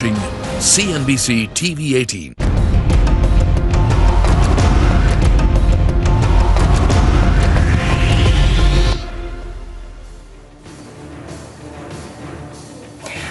CNBC TV 18.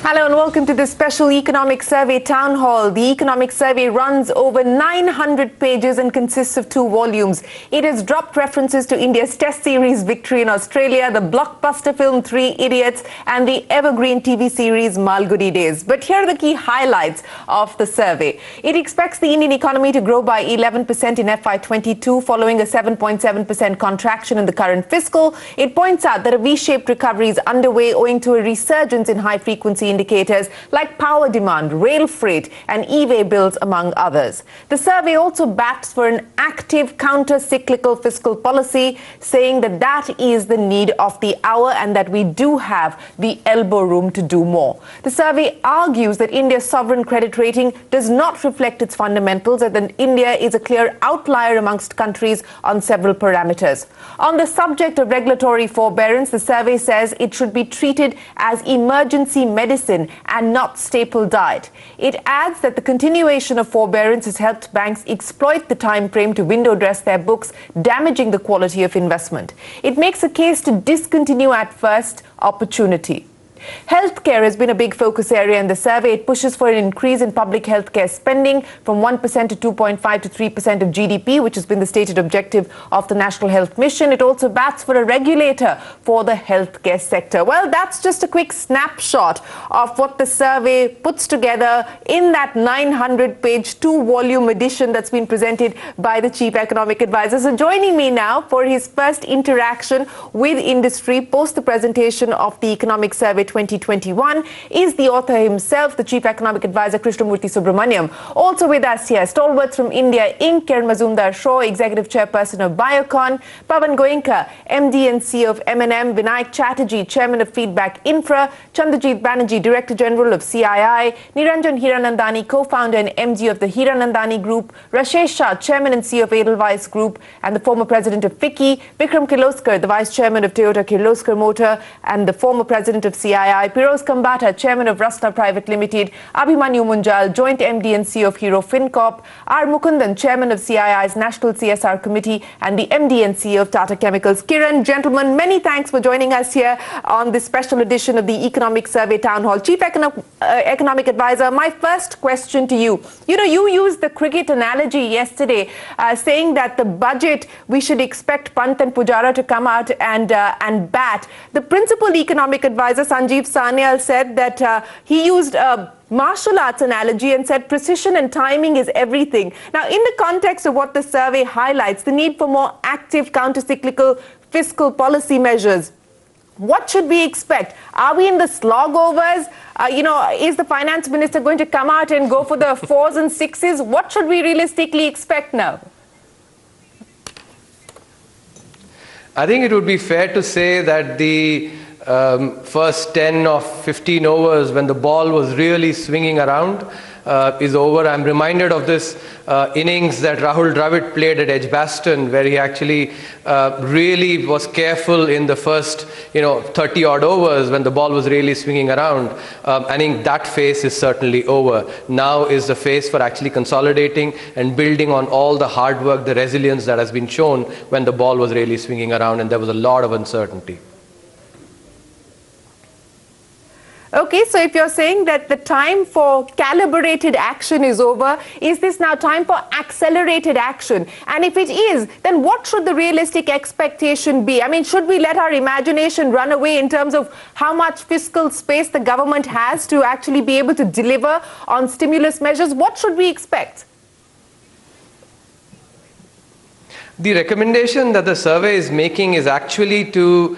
Hello and welcome to this special economic survey town hall. The economic survey runs over 900 pages and consists of 2 volumes. It has dropped references to India's Test series victory in Australia, the blockbuster film 3 Idiots, and the evergreen TV series Malgudi Days. But here are the key highlights of the survey. It expects the Indian economy to grow by 11% in FY22, following a 7.7% contraction in the current fiscal. It points out that a V-shaped recovery is underway owing to a resurgence in high-frequency indicators like power demand, rail freight and e-way bills, among others. The survey also backs for an active counter-cyclical fiscal policy, saying that that is the need of the hour and that we do have the elbow room to do more. The survey argues that India's sovereign credit rating does not reflect its fundamentals and that India is a clear outlier amongst countries on several parameters. On the subject of regulatory forbearance, the survey says it should be treated as emergency medicine and not staple diet. It adds that the continuation of forbearance has helped banks exploit the time frame to window dress their books, damaging the quality of investment. It makes a case to discontinue at first opportunity. Healthcare has been a big focus area in the survey. It pushes for an increase in public healthcare spending from 1% to 2.5 to 3% of GDP, which has been the stated objective of the National Health Mission. It also bats for a regulator for the healthcare sector. Well, that's just a quick snapshot of what the survey puts together in that 900-page 2-volume edition that's been presented by the Chief Economic Advisor. So joining me now for his first interaction with industry post the presentation of the Economic Survey 2021 is the author himself, the Chief Economic Advisor Krishnamurthy Subramaniam. Also with us here, stalwarts from India Inc., Kiran Mazumdar-Shaw, Executive Chairperson of Biocon, Pawan Goenka, MD and CEO of M&M, Vinayak Chatterjee, Chairman of Feedback Infra, Chandrajit Banerjee, Director General of CII, Niranjan Hiranandani, Co-founder and MD of the Hiranandani Group, Rashesh Shah, Chairman and CEO of Edelweiss Group and the former President of FICCI, Vikram Kirloskar, the Vice Chairman of Toyota Kirloskar Motor and the former President of CII, Piroz Kambata, Chairman of Rasta Private Limited, Abhimanyu Munjal, Joint MD and CEO of Hur 04min 19sec, R. Mukundan, Chairman of CII's National CSR Committee and the MD and CEO of Tata Chemicals. Kiran, gentlemen, many thanks for joining us here on this special edition of the Economic Survey Town Hall. Chief Economic Advisor, my first question to you. You used the cricket analogy yesterday, saying that the budget, we should expect Pant and Pujara to come out and bat. The principal economic advisor, Sanjeev Sanyal, said that he used a martial arts analogy and said precision and timing is everything. Now, in the context of what the survey highlights, the need for more active counter-cyclical fiscal policy measures, what should we expect? Are we in the slog overs? Is the finance minister going to come out and go for the 4s and 6s? What should we realistically expect now? I think it would be fair to say that the first 10 or 15 overs, when the ball was really swinging around, is over. I'm reminded of this innings that Rahul Dravid played at Edgbaston, where he actually really was careful in the first 30 odd overs when the ball was really swinging around. I think that phase is certainly over. Now is the phase for actually consolidating and building on all the hard work, the resilience that has been shown when the ball was really swinging around and there was a lot of uncertainty. Okay, so if you're saying that the time for calibrated action is over, is this now time for accelerated action? And if it is, then what should the realistic expectation be? I mean, should we let our imagination run away in terms of how much fiscal space the government has to actually be able to deliver on stimulus measures? What should we expect? The recommendation that the survey is making is actually to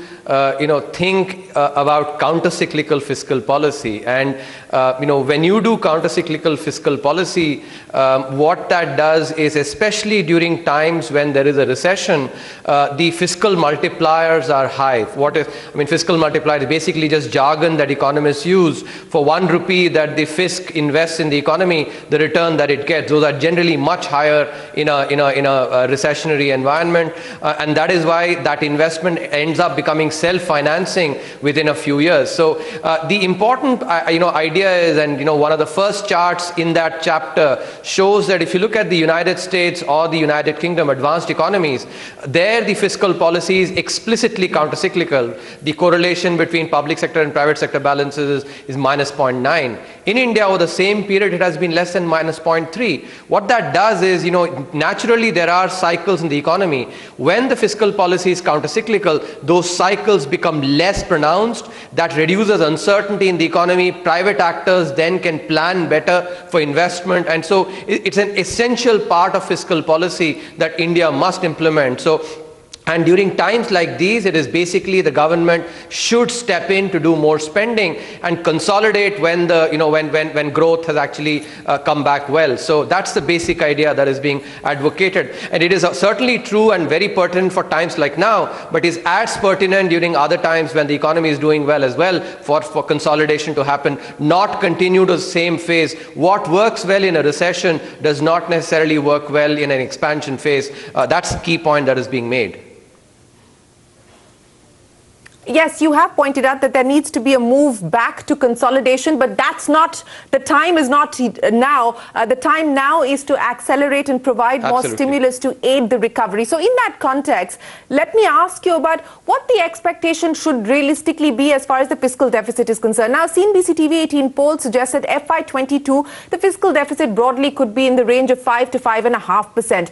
think about counter-cyclical fiscal policy. And, when you do counter-cyclical fiscal policy, what that does is, especially during times when there is a recession, the fiscal multipliers are high. Fiscal multiplier is basically just jargon that economists use. For 1 rupee that the fisc invests in the economy, the return that it gets, those are generally much higher in a recessionary environment. And that is why that investment ends up becoming self-financing within a few years. So the important idea is, and one of the first charts in that chapter shows that if you look at the United States or the United Kingdom, advanced economies, there the fiscal policy is explicitly countercyclical. The correlation between public sector and private sector balances is minus 0.9. In India, over the same period, it has been less than minus 0.3. What that does is, naturally there are cycles in the economy. When the fiscal policy is countercyclical, those cycles become less pronounced. That reduces uncertainty in the economy. Private actors then can plan better for investment. And so it's an essential part of fiscal policy that India must implement. And during times like these, it is basically the government should step in to do more spending and consolidate when when growth has actually come back well. So that's the basic idea that is being advocated, and it is certainly true and very pertinent for times like now, but is as pertinent during other times when the economy is doing well as well, for consolidation to happen, not continue to the same phase. What works well in a recession does not necessarily work well in an expansion phase. That's the key point that is being made. Yes, you have pointed out that there needs to be a move back to consolidation, but that's not, the time is not now. The time now is to accelerate and provide more stimulus to aid the recovery. So in that context, let me ask you about what the expectation should realistically be as far as the fiscal deficit is concerned. Now, CNBC TV 18 poll suggests that FY22, the fiscal deficit broadly could be in the range of 5 to 5.5%.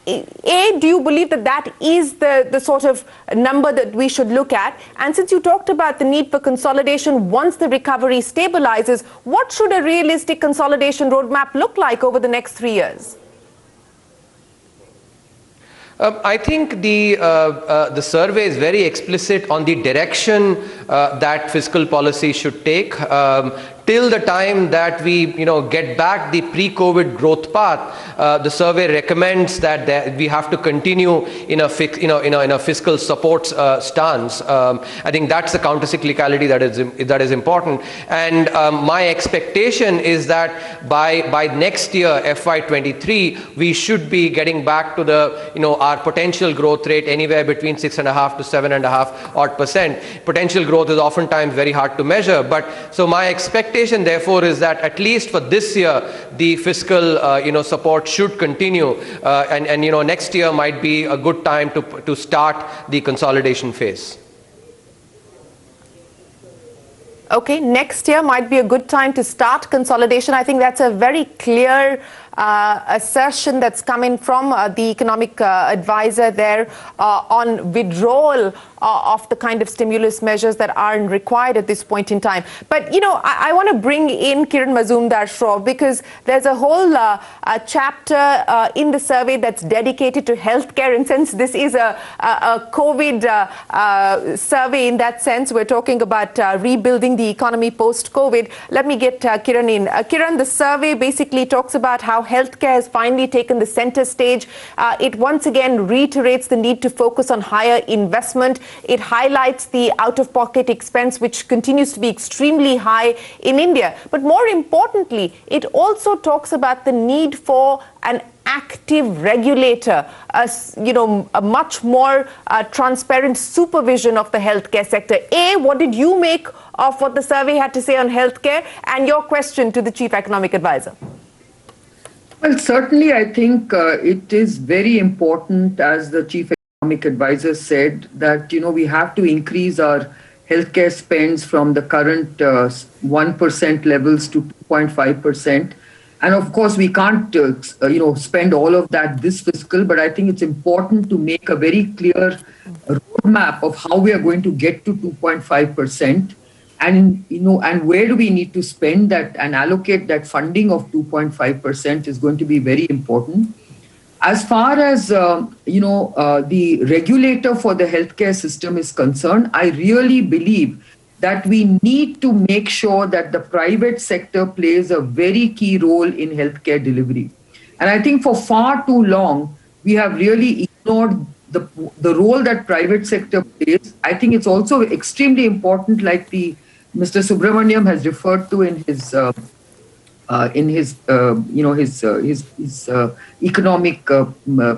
Do you believe that that is the sort of number that we should look at? And since you talked about the need for consolidation once the recovery stabilizes, what should a realistic consolidation roadmap look like over the next 3 years? I think the survey is very explicit on the direction that fiscal policy should take. Till the time that we get back the pre-COVID growth path, the survey recommends that we have to continue in a fiscal support stance. I think that's the countercyclicality that is important. And my expectation is that by next year, FY23, we should be getting back to our potential growth rate anywhere between 6.5 to 7.5 odd %. Potential growth is oftentimes very hard to measure, but so my expectation therefore is that at least for this year the fiscal support should continue, and next year might be a good time to start the consolidation phase. Okay, next year might be a good time to start consolidation. I think that's a very clear assertion that's coming from the economic advisor there on withdrawal of the kind of stimulus measures that aren't required at this point in time. But, I want to bring in Kiran Mazumdar-Shaw because there's a whole chapter in the survey that's dedicated to healthcare. And since this is a COVID survey in that sense, we're talking about rebuilding the economy post-COVID. Let me get Kiran in. Kiran, the survey basically talks about how healthcare has finally taken the center stage. It once again reiterates the need to focus on higher investment. It highlights the out-of-pocket expense, which continues to be extremely high in India. But more importantly, it also talks about the need for an active regulator, a much more transparent supervision of the healthcare sector. What did you make of what the survey had to say on healthcare, and your question to the Chief Economic Advisor? Well, certainly I think it is very important, as the Chief Economic Advisor said, that we have to increase our healthcare spends from the current 1% levels to 2.5%. And of course, we can't spend all of that this fiscal, but I think it's important to make a very clear roadmap of how we are going to get to 2.5%. And, and where do we need to spend that and allocate that funding of 2.5% is going to be very important. As far as, the regulator for the healthcare system is concerned, I really believe that we need to make sure that the private sector plays a very key role in healthcare delivery. And I think for far too long, we have really ignored the role that private sector plays. I think it's also extremely important, like Mr. Subramaniam has referred to in his economic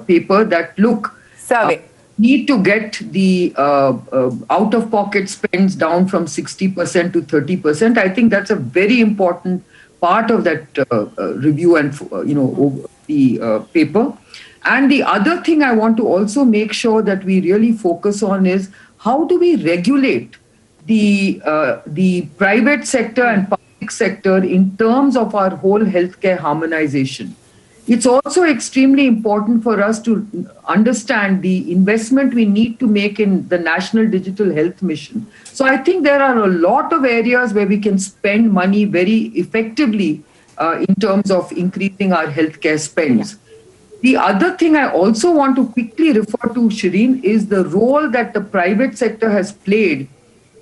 paper, that look, survey. need to get the out-of-pocket spends down from 60% to 30%. I think that's a very important part of that review and the paper. And the other thing I want to also make sure that we really focus on is how do we regulate the private sector and public sector in terms of our whole healthcare harmonization. It's also extremely important for us to understand the investment we need to make in the National Digital Health Mission. So I think there are a lot of areas where we can spend money very effectively in terms of increasing our healthcare spends. The other thing I also want to quickly refer to, Shireen, is the role that the private sector has played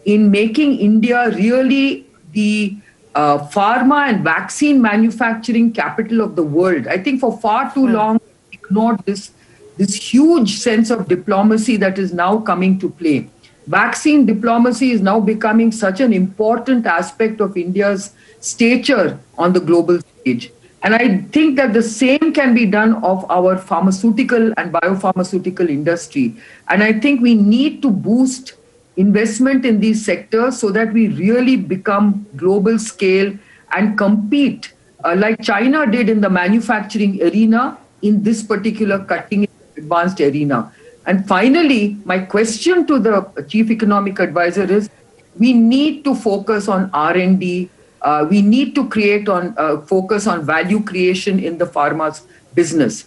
in making India really the pharma and vaccine manufacturing capital of the world. I think for far too long, we ignored this huge sense of diplomacy that is now coming to play. Vaccine diplomacy is now becoming such an important aspect of India's stature on the global stage. And I think that the same can be done of our pharmaceutical and biopharmaceutical industry. And I think we need to boost investment in these sectors so that we really become global scale and compete like China did in the manufacturing arena in this particular cutting advanced arena. And finally, my question to the chief economic advisor is we need to focus on R&D. We need to focus on value creation in the pharma business.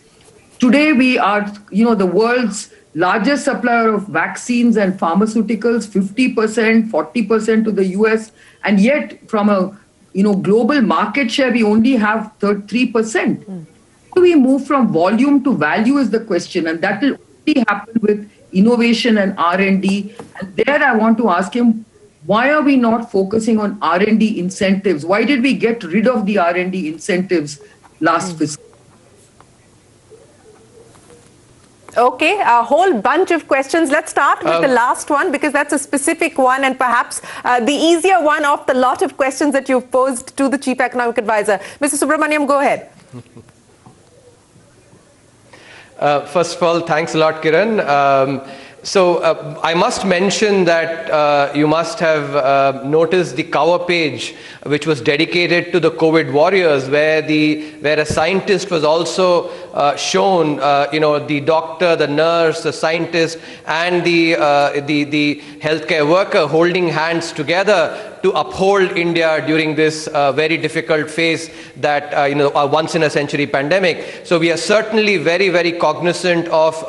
Today, we are, the world's largest supplier of vaccines and pharmaceuticals, 50%, 40% to the US, and yet from a, global market share, we only have 3%. How do we move from volume to value is the question, and that will only happen with innovation and R&D. And there, I want to ask him, why are we not focusing on R&D incentives? Why did we get rid of the R&D incentives last fiscal? Okay, a whole bunch of questions. Let's start with the last one because that's a specific one and perhaps the easier one of the lot of questions that you've posed to the Chief Economic Advisor. Mr. Subramaniam, go ahead. First of all, thanks a lot, Kiran. So I must mention that you must have noticed the cover page, which was dedicated to the COVID warriors, where a scientist was also shown. The doctor, the nurse, the scientist, and the healthcare worker holding hands together to uphold India during this very difficult phase that a once-in-a-century pandemic. So we are certainly very, very cognizant of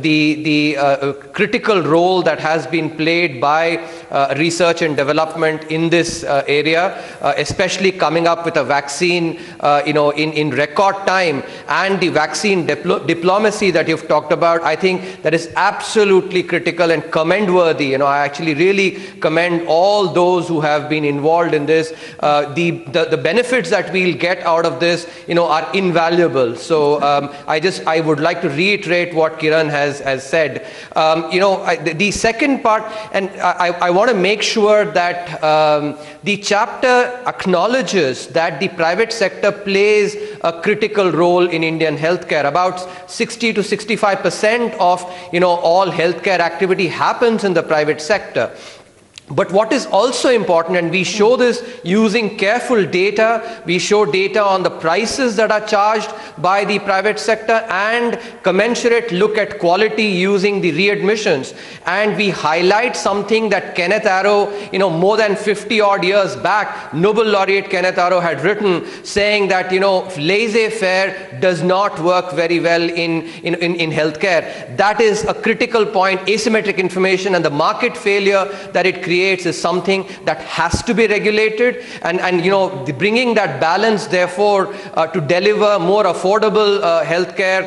the critical role that has been played by research and development in this area, especially coming up with a vaccine, in record time, and the vaccine diplomacy that you've talked about. I think that is absolutely critical and commend-worthy. I actually really commend all those who have been involved in this. The benefits that we'll get out of this, are invaluable. So I would like to reiterate what Kiran has said. The second part, and I want to make sure that the chapter acknowledges that the private sector plays a critical role in Indian healthcare. About 60 to 65% of all healthcare activity happens in the private sector. But what is also important, and we show this using careful data, we show data on the prices that are charged by the private sector and commensurate look at quality using the readmissions. And we highlight something that Kenneth Arrow, more than 50 odd years back, Nobel laureate Kenneth Arrow had written, saying that, laissez-faire does not work very well in healthcare. That is a critical point. Asymmetric information and the market failure that it creates is something that has to be regulated, and bringing that balance, therefore, to deliver more affordable healthcare,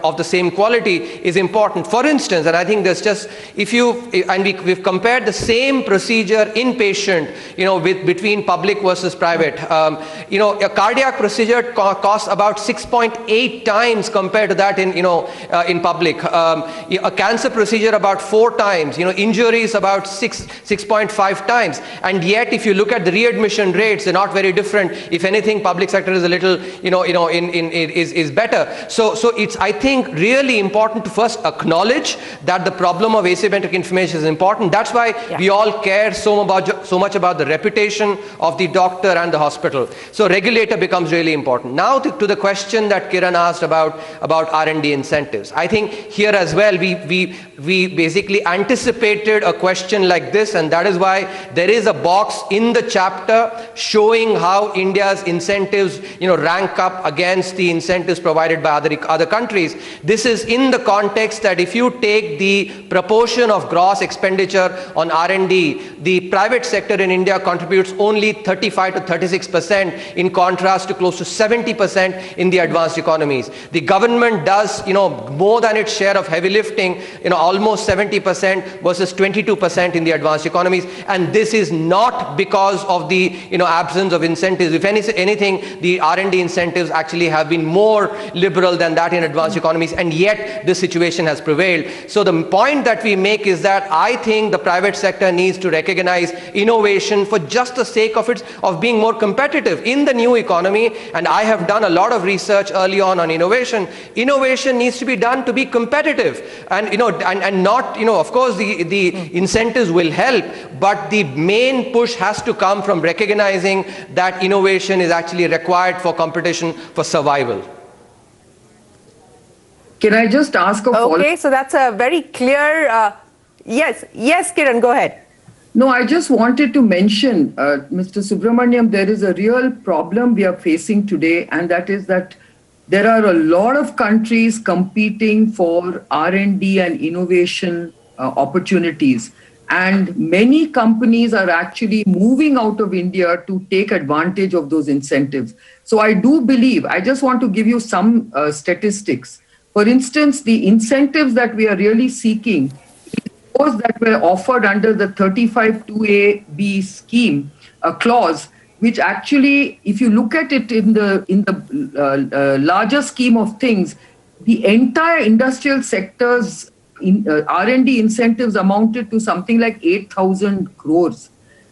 of the same quality is important. For instance, and I think there's just, we've compared the same procedure inpatient, between public versus private. A cardiac procedure costs about 6.8 times compared to that in public. A cancer procedure about 4 times. Injuries about 6.5 times. And yet, if you look at the readmission rates, they're not very different. If anything, public sector is a little, is better. So it's, I think, really important to first acknowledge that the problem of asymmetric information is important. That's why we all care so much about the reputation of the doctor and the hospital. So regulator becomes really important. Now to the question that Kiran asked about R&D incentives. I think here as well, we basically anticipated a question like this, and that is why there is a box in the chapter showing how India's incentives, rank up against the incentives provided by other countries. This is in the context that if you take the proportion of gross expenditure on R&D, the private sector in India contributes only 35 to 36%, in contrast to close to 70% in the advanced economies. The government does, more than its share of heavy lifting, almost 70% versus 22% in the advanced economies. And this is not because of the, absence of incentives. If anything, the R&D incentives actually have been more liberal than that in advanced economies, and yet this situation has prevailed. So the point that we make is that I think the private sector needs to recognize innovation for just the sake of being more competitive in the new economy. And I have done a lot of research early on innovation. Innovation needs to be done to be competitive, and not, of course, the incentives will help, but the main push has to come from recognizing that innovation is actually required for competition, for survival. Can I just ask a follow-up? Okay, so that's a very clear, yes, Kiran, go ahead. No, I just wanted to mention, Mr. Subramaniam, there is a real problem we are facing today, and that is that there are a lot of countries competing for R&D and innovation opportunities. And many companies are actually moving out of India to take advantage of those incentives. So I do believe, I just want to give you some statistics. For instance, the incentives that we are really seeking, those that were offered under the 35(2)(a)(b) scheme, a clause, which actually, if you look at it in the larger scheme of things, the entire industrial sector's R&D incentives amounted to something like 8,000 crores,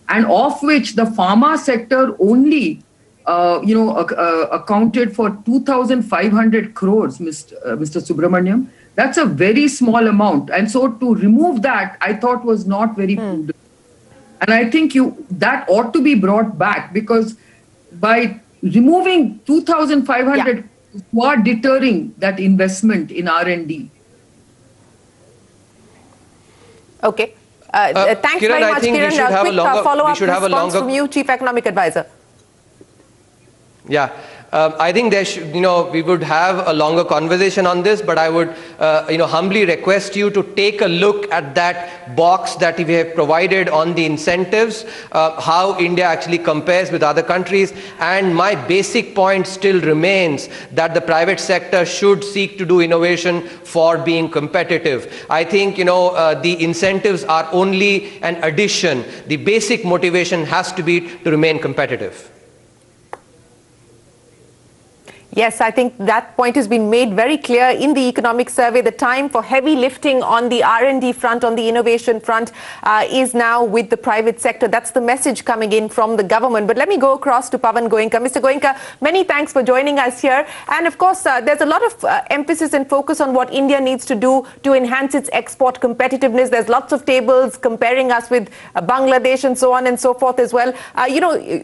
and of which the pharma sector only, accounted for 2,500 crores, Mr. Subramaniam. That's a very small amount, and so to remove that, I thought was not very prudent. And I think that ought to be brought back, because by removing 2,500, you are deterring that investment in R&D. Okay. Thanks Kiran, very much, Kiran. A quick follow-up response from you, Chief Economic Advisor. Yeah. I think we would have a longer conversation on this, but I would, humbly request you to take a look at that box that we have provided on the incentives, how India actually compares with other countries. And my basic point still remains that the private sector should seek to do innovation for being competitive. I think, the incentives are only an addition. The basic motivation has to be to remain competitive. Yes, I think that point has been made very clear in the economic survey. The time for heavy lifting on the R&D front, on the innovation front, is now with the private sector. That's the message coming in from the government. But let me go across to Pawan Goenka. Mr. Goenka, many thanks for joining us here. And of course, there's a lot of emphasis and focus on what India needs to do to enhance its export competitiveness. There's lots of tables comparing us with Bangladesh and so on and so forth as well.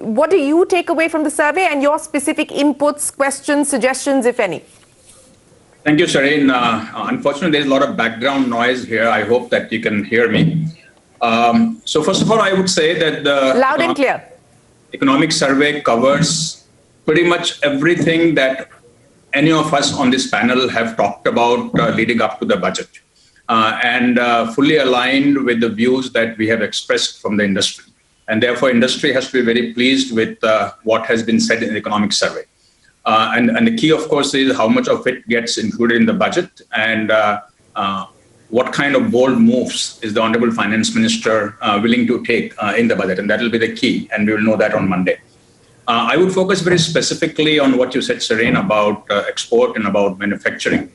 What do you take away from the survey and your specific inputs, questions, suggestions, if any? Thank you, Shireen. Unfortunately, there's a lot of background noise here. I hope that you can hear me. So first of all, I would say that the loud and clear economic survey covers pretty much everything that any of us on this panel have talked about leading up to the budget, and fully aligned with the views that we have expressed from the industry. And therefore, industry has to be very pleased with what has been said in the economic survey. And the key, of course, is how much of it gets included in the budget, and what kind of bold moves is the Honorable Finance Minister willing to take in the budget. And that will be the key, and we will know that on Monday. I would focus very specifically on what you said, Shireen, about export and about manufacturing.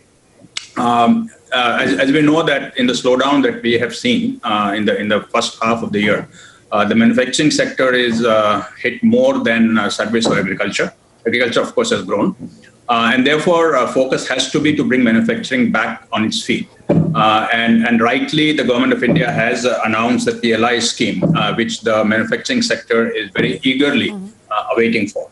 As we know that in the slowdown that we have seen in the first half of the year, the manufacturing sector is hit more than service or agriculture. Agriculture, of course, has grown. And therefore, focus has to be to bring manufacturing back on its feet. And rightly, the government of India has announced the PLI scheme, which the manufacturing sector is very eagerly awaiting for.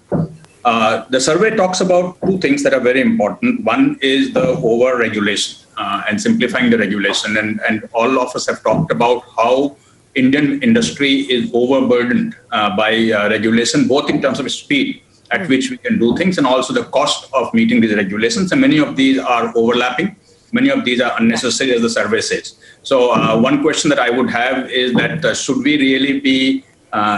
The survey talks about two things that are very important. One is the over-regulation and simplifying the regulation. And all of us have talked about how Indian industry is overburdened by regulation, both in terms of speed at which we can do things and also the cost of meeting these regulations. And many of these are overlapping. Many of these are unnecessary, as the survey says. So one question that I would have is that should we really be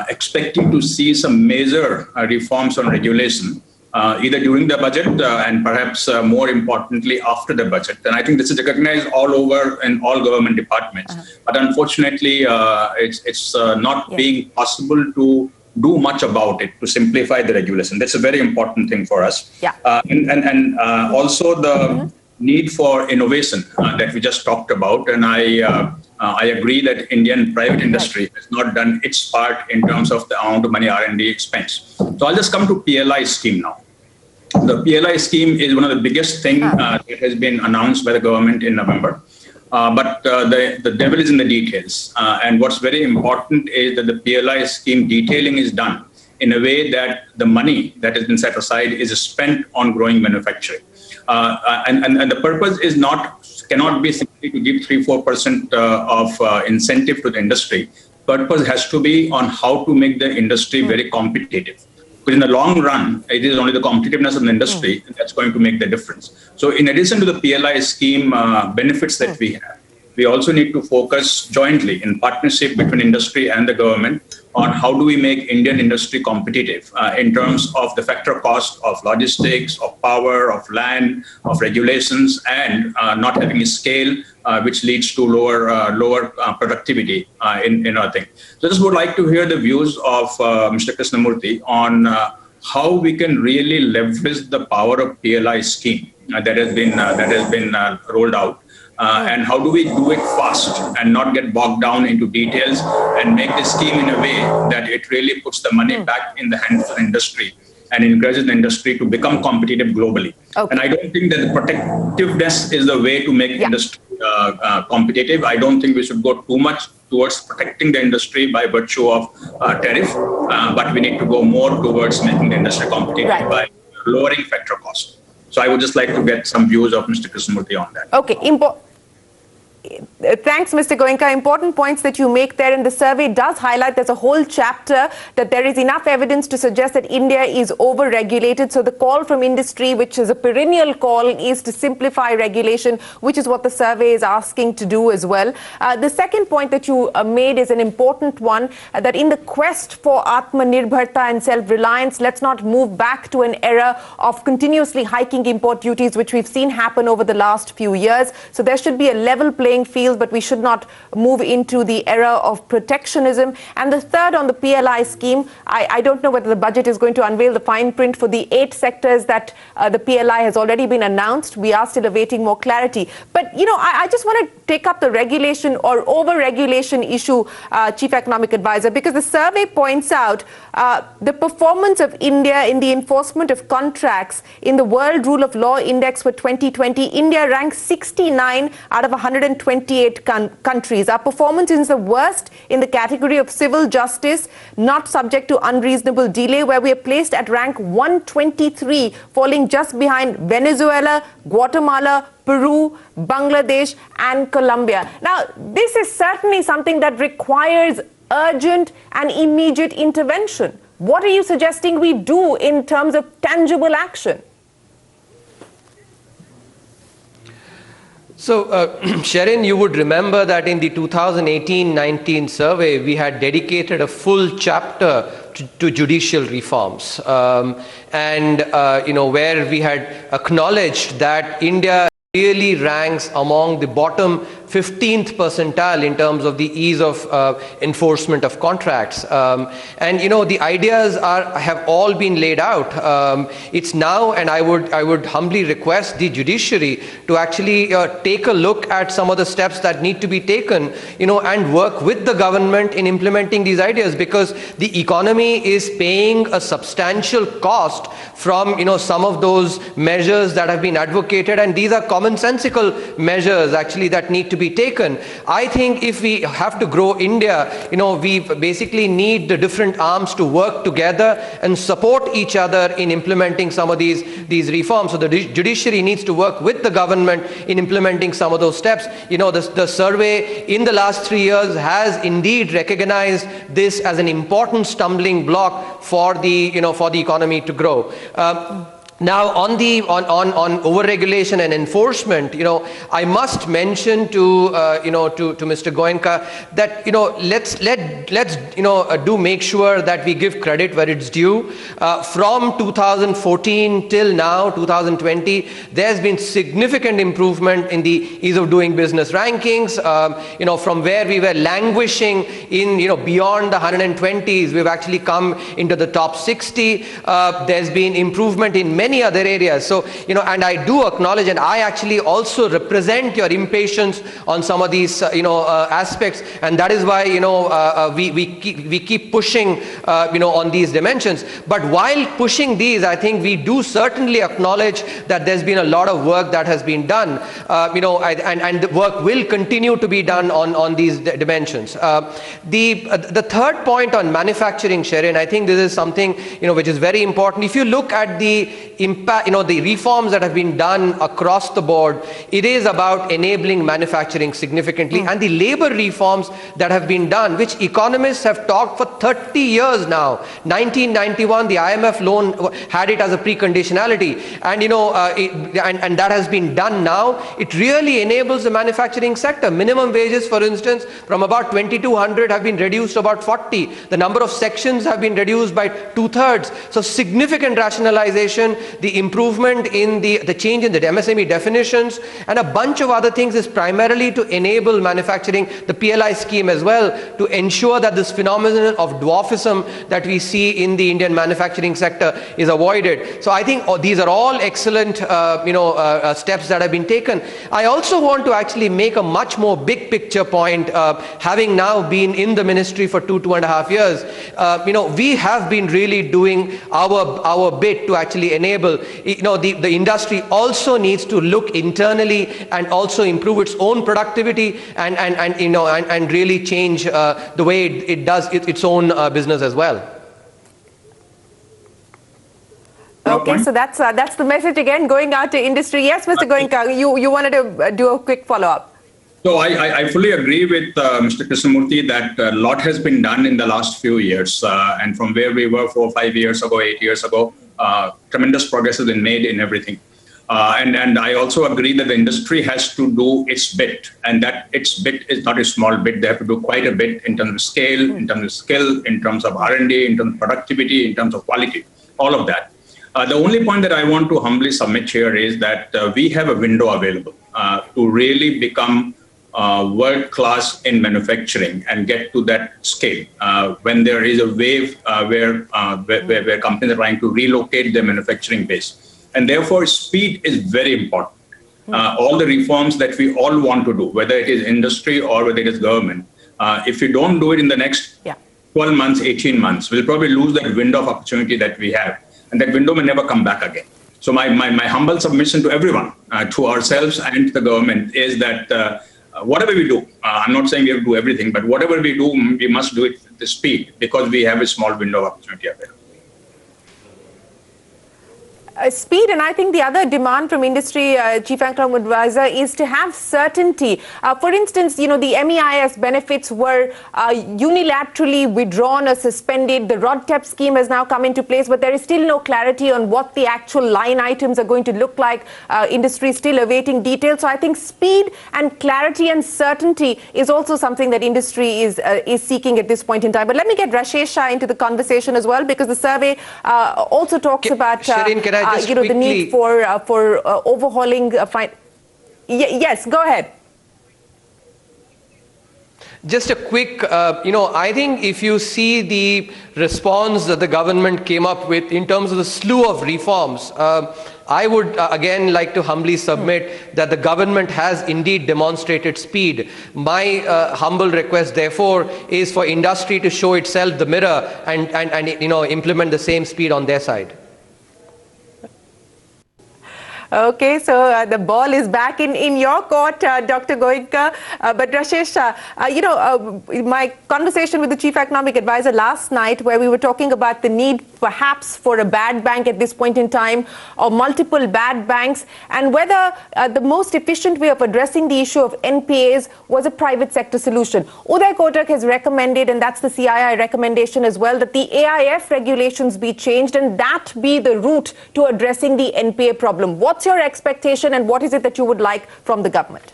expecting to see some major reforms on regulation, either during the budget and perhaps more importantly after the budget? And I think this is recognized all over in all government departments. But unfortunately, it's not being possible to do much about it to simplify the regulation. That's a very important thing for us. And also the need for innovation that we just talked about. And I agree that Indian private industry has not done its part in terms of the amount of money R&D expense. So I'll just come to PLI scheme now. The PLI scheme is one of the biggest things that has been announced by the government in November. But the devil is in the details. And what's very important is that the PLI scheme detailing is done in a way that the money that has been set aside is spent on growing manufacturing. And the purpose is cannot be simply to give 3-4% of incentive to the industry. Purpose has to be on how to make the industry very competitive. Because in the long run, it is only the competitiveness of the industry that's going to make the difference. So in addition to the PLI scheme benefits that we have, we also need to focus jointly in partnership between industry and the government on how do we make Indian industry competitive in terms of the factor cost of logistics, of power, of land, of regulations, and not having a scale which leads to lower productivity in our thing. So I just would like to hear the views of Mr. Krishnamurthy on how we can really leverage the power of PLI scheme that has been rolled out. And how do we do it fast and not get bogged down into details and make the scheme in a way that it really puts the money back in the hands of the industry and encourages the industry to become competitive globally. And I don't think that the protectiveness is the way to make industry competitive. I don't think we should go too much towards protecting the industry by virtue of tariff, but we need to go more towards making the industry competitive by lowering factor cost. So I would just like to get some views of Mr. Krishnamurthy on that. Okay. Thanks, Mr. Goenka. Important points that you make there, and the survey does highlight there's a whole chapter that there is enough evidence to suggest that India is over-regulated. So the call from industry, which is a perennial call, is to simplify regulation, which is what the survey is asking to do as well. The second point that you made is an important one, that in the quest for Atmanirbharta and self-reliance, let's not move back to an era of continuously hiking import duties, which we've seen happen over the last few years. So there should be a level playing field, but we should not move into the era of protectionism. And the third, on the PLI scheme, I don't know whether the budget is going to unveil the fine print for the 8 sectors that the PLI has already been announced. We are still awaiting more clarity. But, you know, I just want to take up the regulation or over-regulation issue, Chief Economic Advisor, because the survey points out the performance of India in the enforcement of contracts in the World Rule of Law Index for 2020. India ranks 69 out of 128 countries. Our performance is the worst in the category of civil justice, not subject to unreasonable delay, where we are placed at rank 123, falling just behind Venezuela, Guatemala, Peru, Bangladesh, and Colombia. Now, this is certainly something that requires urgent and immediate intervention. What are you suggesting we do in terms of tangible action? So, Sherin, you would remember that in the 2018-19 survey, we had dedicated a full chapter to judicial reforms, where we had acknowledged that India really ranks among the bottom 15th percentile in terms of the ease of enforcement of contracts. And the ideas have all been laid out. It's now, and I would humbly request the judiciary to actually take a look at some of the steps that need to be taken, and work with the government in implementing these ideas, because the economy is paying a substantial cost from some of those measures that have been advocated, and these are commonsensical measures actually that need to be taken. I think if we have to grow India, we basically need the different arms to work together and support each other in implementing some of these reforms. So the judiciary needs to work with the government in implementing some of those steps. The survey in the last 3 years has indeed recognized this as an important stumbling block for the economy to grow. Now, on overregulation and enforcement, I must mention to Mr. Goenka that let's do make sure that we give credit where it's due. From 2014 till now, 2020, there's been significant improvement in the ease of doing business rankings. From where we were languishing in beyond the 120s, we've actually come into the top 60. There's been improvement in many other areas. So, and I do acknowledge, and I actually also represent your impatience on some of these, aspects, and that is why, we keep pushing, on these dimensions. But while pushing these, I think we do certainly acknowledge that there's been a lot of work that has been done, and the work will continue to be done on these dimensions. The third point on manufacturing, Sherin, I think this is something, which is very important. If you look at the impact, the reforms that have been done across the board, it is about enabling manufacturing significantly. And the labor reforms that have been done, which economists have talked for 30 years now. 1991, the IMF loan had it as a preconditionality. And, and that has been done now. It really enables the manufacturing sector. Minimum wages, for instance, from about 2,200 have been reduced to about 40. The number of sections have been reduced by 2/3. So significant rationalization, the improvement in the change in the MSME definitions, and a bunch of other things is primarily to enable manufacturing, the PLI scheme as well, to ensure that this phenomenon of dwarfism that we see in the Indian manufacturing sector is avoided. So I think these are all excellent steps that have been taken. I also want to actually make a much more big picture point, having now been in the ministry for 2.5 years. We have been really doing our bit to actually enable. The industry also needs to look internally and also improve its own productivity and really change the way it does its own business as well. Okay, so that's the message again going out to industry. Yes, Mr. Goenka, you wanted to do a quick follow-up. So I fully agree with Mr. Krishnamurthy that a lot has been done in the last few years, and from where we were 4 or 5 years ago, 8 years ago, tremendous progress has been made in everything. And I also agree that the industry has to do its bit, and that its bit is not a small bit. They have to do quite a bit in terms of scale, in terms of skill, in terms of R&D, in terms of productivity, in terms of quality, all of that. The only point that I want to humbly submit here is that we have a window available to really become world-class in manufacturing and get to that scale. When there is a wave where companies are trying to relocate their manufacturing base. And therefore, speed is very important. All the reforms that we all want to do, whether it is industry or whether it is government, if we don't do it in the next 12 months, 18 months, we'll probably lose that window of opportunity that we have. And that window may never come back again. So my humble submission to everyone, to ourselves and to the government, is that whatever we do, I'm not saying we have to do everything, but whatever we do, we must do it with the speed, because we have a small window of opportunity available. Speed, and I think the other demand from industry, Chief Economic Advisor, is to have certainty. For instance, the MEIS benefits were unilaterally withdrawn or suspended. The RODTEP scheme has now come into place, but there is still no clarity on what the actual line items are going to look like. Industry is still awaiting details. So I think speed and clarity and certainty is also something that industry is seeking at this point in time. But let me get Rashesh Shah into the conversation as well, because the survey also talks about Shirin, can I just the need for overhauling. Yes, go ahead. Just a quick, I think if you see the response that the government came up with in terms of the slew of reforms, I would again like to humbly submit that the government has indeed demonstrated speed. My humble request, therefore, is for industry to show itself the mirror and implement the same speed on their side. Okay, so the ball is back in your court, Dr. Goenka. But Rashesh, my conversation with the Chief Economic Advisor last night, where we were talking about the need perhaps for a bad bank at this point in time, or multiple bad banks, and whether the most efficient way of addressing the issue of NPAs was a private sector solution. Uday Kotak has recommended, and that's the CII recommendation as well, that the AIF regulations be changed and that be the route to addressing the NPA problem. What's your expectation, and what is it that you would like from the government?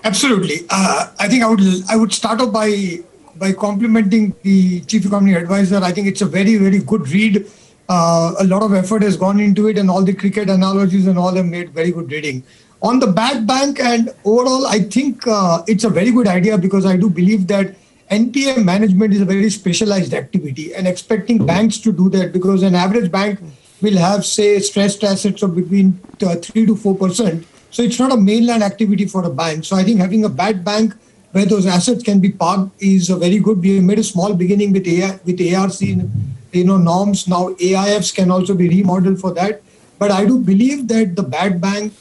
Absolutely. I think I would start off by complimenting the Chief Economic Advisor. I think it's a very, very good read. A lot of effort has gone into it, and all the cricket analogies and all have made very good reading. On the bad bank and overall, I think it's a very good idea, because I do believe that NPA management is a very specialized activity, and expecting banks to do that, because an average bank will have, say, stressed assets of between 3 to 4%. So it's not a mainland activity for a bank. So I think having a bad bank where those assets can be parked is a very good. We made a small beginning with ARC, norms. Now AIFs can also be remodeled for that. But I do believe that the bad bank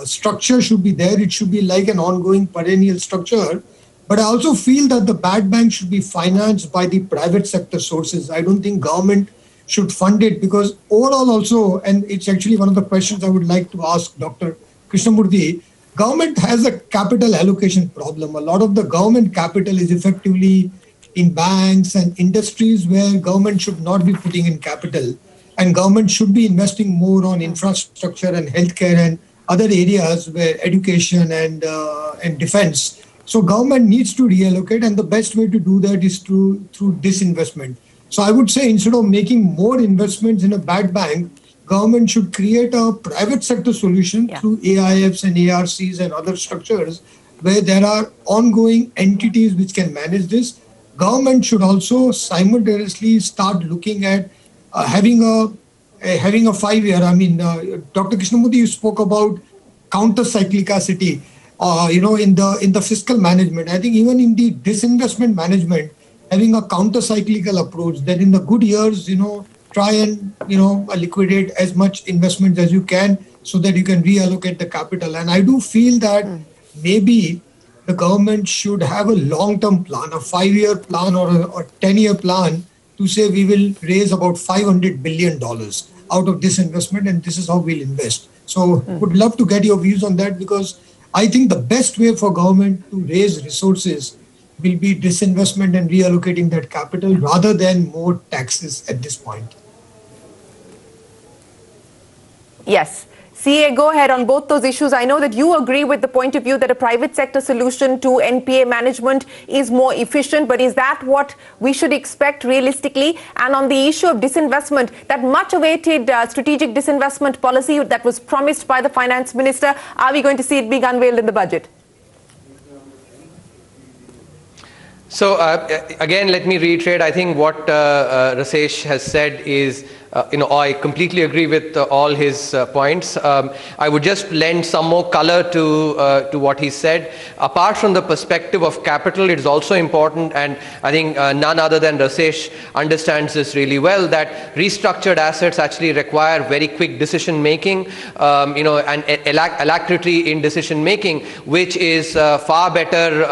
structure should be there. It should be like an ongoing perennial structure. But I also feel that the bad bank should be financed by the private sector sources. I don't think government should fund it, because overall also, and it's actually one of the questions I would like to ask Dr. Krishnamurthy, government has a capital allocation problem. A lot of the government capital is effectively in banks and industries where government should not be putting in capital, and government should be investing more on infrastructure and healthcare and other areas where education and defense. So government needs to reallocate, and the best way to do that is through disinvestment. So I would say, instead of making more investments in a bad bank, government should create a private sector solution through AIFs and ARCs and other structures where there are ongoing entities which can manage this. Government should also simultaneously start looking at having a 5-year. I mean, Dr. Krishnamurthy, you spoke about counter-cyclicity, in the fiscal management. I think even in the disinvestment management, having a counter-cyclical approach, that in the good years, try and, liquidate as much investment as you can so that you can reallocate the capital. And I do feel that maybe the government should have a long-term plan, a 5-year plan or a 10-year plan, to say we will raise about $500 billion out of this investment, and this is how we'll invest. So would love to get your views on that, because I think the best way for government to raise resources will be disinvestment and reallocating that capital rather than more taxes at this point. Yes. CA, go ahead on both those issues. I know that you agree with the point of view that a private sector solution to NPA management is more efficient, but is that what we should expect realistically? And on the issue of disinvestment, that much awaited strategic disinvestment policy that was promised by the finance minister, are we going to see it being unveiled in the budget? So again, let me reiterate, I think what Rashesh has said is, I completely agree with all his points. I would just lend some more color to what he said. Apart from the perspective of capital, it is also important, and I think none other than Rashesh understands this really well, that restructured assets actually require very quick decision making, and alacrity in decision making, which is far better,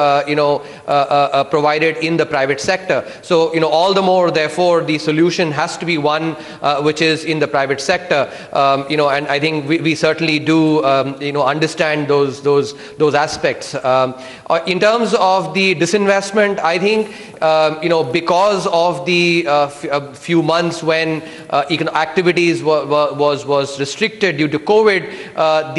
provided in the private sector. So, all the more, therefore, the solution has to be one which is in the private sector, and I think we certainly do, understand those aspects. In terms of the disinvestment, I think, because of the few months when activities was restricted due to COVID,